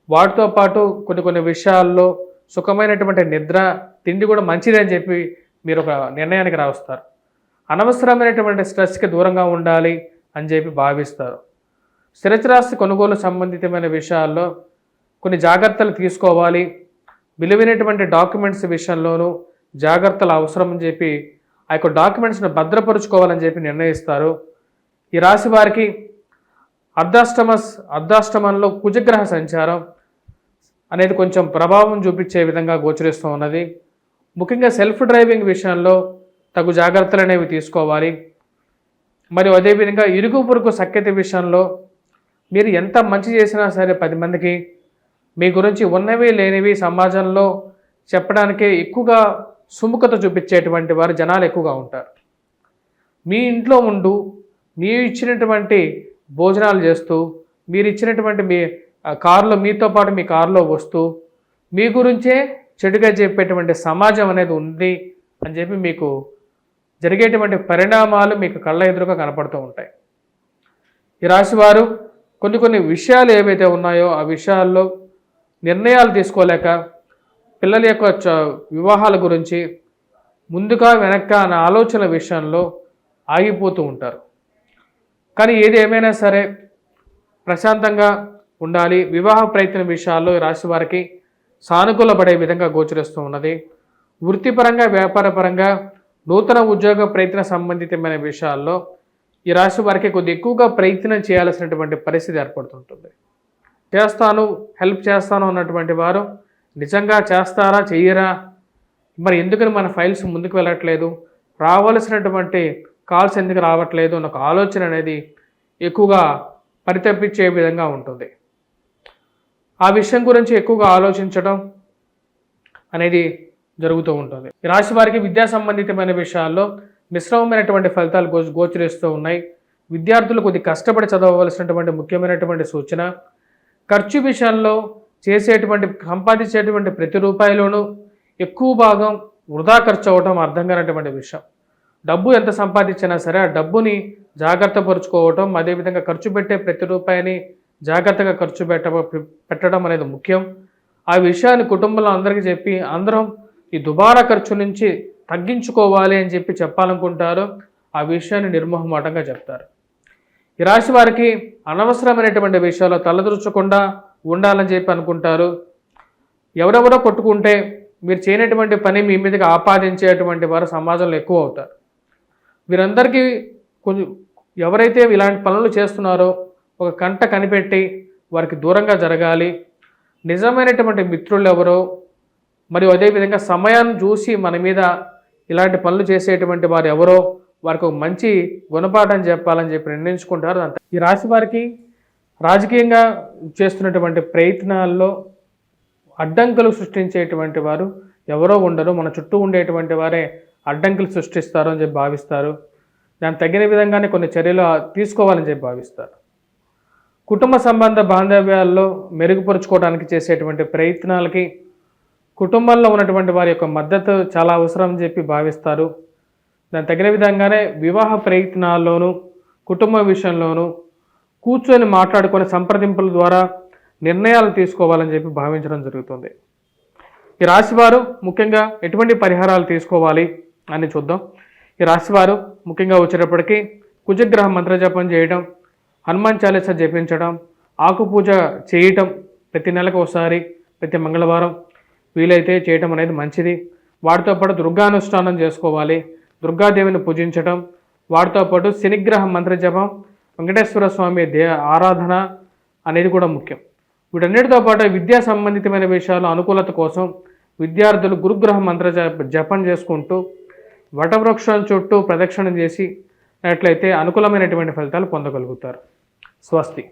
వాటితో పాటు కొన్ని విషయాల్లో సుఖమైనటువంటి నిద్ర, తిండి కూడా మంచిదని చెప్పి మీరు ఒక నిర్ణయానికి రావస్తారు. అనవసరమైనటువంటి స్ట్రెస్కి దూరంగా ఉండాలి అని చెప్పి భావిస్తారు. స్థిరచరాస్తి కొనుగోలు సంబంధితమైన విషయాల్లో కొన్ని జాగ్రత్తలు తీసుకోవాలి. విలువైనటువంటి డాక్యుమెంట్స్ విషయంలోనూ జాగ్రత్తలు అవసరం అని చెప్పి ఆ యొక్క డాక్యుమెంట్స్ని భద్రపరుచుకోవాలని చెప్పి నిర్ణయిస్తారు. ఈ రాశి వారికి అర్ధాష్టమంలో కుజగ్రహ సంచారం అనేది కొంచెం ప్రభావం చూపించే విధంగా గోచరిస్తూ ఉన్నది. ముఖ్యంగా సెల్ఫ్ డ్రైవింగ్ విషయంలో తగు జాగ్రత్తలు అనేవి తీసుకోవాలి. మరియు అదేవిధంగా ఇరుగు పొరుగు సఖ్యత విషయంలో మీరు ఎంత మంచి చేసినా సరే 10 మందికి మీ గురించి ఉన్నవి లేనివి సమాజంలో చెప్పడానికే ఎక్కువగా సుముఖత చూపించేటువంటి వారు జనాలు ఎక్కువగా ఉంటారు. మీ ఇంట్లో ఉంటూ మీ ఇచ్చినటువంటి భోజనాలు చేస్తూ, మీరు ఇచ్చినటువంటి మీ కారులో మీతో పాటు మీ కారులో వస్తూ మీ గురించే చెడుగా చెప్పేటువంటి సమాజం అనేది ఉంది అని చెప్పి మీకు జరిగేటువంటి పరిణామాలు మీకు కళ్ళ ఎదురుగా కనపడుతూ ఉంటాయి. ఈ రాశివారు కొన్ని విషయాలు ఏవైతే ఉన్నాయో ఆ విషయాల్లో నిర్ణయాలు తీసుకోలేక పిల్లల యొక్క వివాహాల గురించి ముందుగా వెనక్క అనే ఆలోచన విషయంలో ఆగిపోతూ ఉంటారు. కానీ ఏది ఏమైనా సరే ప్రశాంతంగా ఉండాలి. వివాహ ప్రయత్న విషయాల్లో ఈ రాశి వారికి సానుకూలపడే విధంగా గోచరిస్తూ ఉన్నది. వృత్తిపరంగా వ్యాపారపరంగా నూతన ఉద్యోగ ప్రయత్న సంబంధితమైన విషయాల్లో ఈ రాశి వారికి కొద్ది ఎక్కువగా ప్రయత్నం చేయాల్సినటువంటి పరిస్థితి ఏర్పడుతుంటుంది. హెల్ప్ చేస్తాను అన్నటువంటి వారు నిజంగా చేస్తారా చెయ్యరా, మరి ఎందుకని మన ఫైల్స్ ముందుకు వెళ్ళట్లేదు, రావాల్సినటువంటి కాల్స్ ఎందుకు రావట్లేదు అన్న ఒక ఆలోచన అనేది ఎక్కువగా పరితపించే విధంగా ఉంటుంది. ఆ విషయం గురించి ఎక్కువగా ఆలోచించడం అనేది జరుగుతూ ఉంటుంది. ఈ రాశి వారికి విద్యా సంబంధితమైన విషయాల్లో మిశ్రమమైనటువంటి ఫలితాలు గోచరిస్తూ ఉన్నాయి. విద్యార్థులు కొద్ది కష్టపడి చదవవలసినటువంటి ముఖ్యమైనటువంటి సూచన. ఖర్చు విషయంలో సంపాదించేటువంటి ప్రతి రూపాయిలోనూ ఎక్కువ భాగం వృధా ఖర్చు అవ్వటం అర్థం కానటువంటి విషయం. డబ్బు ఎంత సంపాదించినా సరే ఆ డబ్బుని జాగ్రత్త పరుచుకోవటం, అదేవిధంగా ఖర్చు పెట్టే ప్రతి రూపాయిని జాగ్రత్తగా ఖర్చు పెట్టడం అనేది ముఖ్యం. ఆ విషయాన్ని కుటుంబంలో అందరికీ చెప్పి అందరం ఈ దుబారా ఖర్చు నుంచి తగ్గించుకోవాలి అని చెప్పి చెప్పాలనుకుంటారు. ఆ విషయాన్ని నిర్మోహమాటంగా చెప్తారు. ఈ రాశి వారికి అనవసరమైనటువంటి విషయాల్లో తలదూర్చకుండా ఉండాలని చెప్పి అనుకుంటారు. ఎవరెవరో కొట్టుకుంటే మీరు చేయనటువంటి పని మీ మీదకి ఆపాదించేటువంటి వారు సమాజంలో ఎక్కువ అవుతారు. వీరందరికీ కొంచెం ఎవరైతే ఇలాంటి పనులు చేస్తున్నారో ఒక కంట కనిపెట్టి వారికి దూరంగా జరగాలి. నిజమైనటువంటి మిత్రులు ఎవరో, మరియు అదేవిధంగా సమయాన్ని చూసి మన మీద ఇలాంటి పనులు చేసేటువంటి వారు ఎవరో వారికి ఒక మంచి గుణపాఠం చెప్పాలని చెప్పి నిర్ణయించుకుంటారు. అంతే. ఈ రాశి వారికి రాజకీయంగా చేస్తున్నటువంటి ప్రయత్నాల్లో అడ్డంకులు సృష్టించేటువంటి వారు ఎవరో ఉండరు. మన చుట్టూ ఉండేటువంటి వారే అడ్డంకులు సృష్టిస్తారు అని చెప్పి భావిస్తారు. దానికి తగిన విధంగానే కొన్ని చర్యలు తీసుకోవాలని చెప్పి భావిస్తారు. కుటుంబ సంబంధ బాంధవ్యాల్లో మెరుగుపరుచుకోవడానికి చేసేటువంటి ప్రయత్నాలకి కుటుంబంలో ఉన్నటువంటి వారి యొక్క మద్దతు చాలా అవసరం అని చెప్పి భావిస్తారు. దానికి తగిన విధంగానే వివాహ ప్రయత్నాల్లోనూ కుటుంబ విషయంలోనూ కూర్చొని మాట్లాడుకునే సంప్రదింపుల ద్వారా నిర్ణయాలు తీసుకోవాలని చెప్పి భావించడం జరుగుతుంది. ఈ రాశివారు ముఖ్యంగా ఎటువంటి పరిహారాలు తీసుకోవాలి అని చూద్దాం. ఈ రాశివారు ముఖ్యంగా వచ్చేటప్పటికీ కుజగ్రహ మంత్రజపం చేయడం, హనుమాన్ చాలీసా జపించడం, ఆకు పూజ చేయటం ప్రతి నెలకు ఒకసారి ప్రతి మంగళవారం వీలైతే చేయటం అనేది మంచిది. వాటితో పాటు దుర్గానుష్ఠానం చేసుకోవాలి. దుర్గాదేవిని పూజించడం, వాటితో పాటు శనిగ్రహ మంత్ర జపం, వెంకటేశ్వర స్వామి ఆరాధన అనేది కూడా ముఖ్యం. వీటన్నిటితో పాటు విద్యా సంబంధితమైన విషయాలు అనుకూలత కోసం విద్యార్థులు గురుగ్రహ మంత్ర జపం చేసుకుంటూ వటవృక్షం చుట్టూ ప్రదక్షిణం చేసినట్లయితే అనుకూలమైనటువంటి ఫలితాలు పొందగలుగుతారు. స్వస్తి.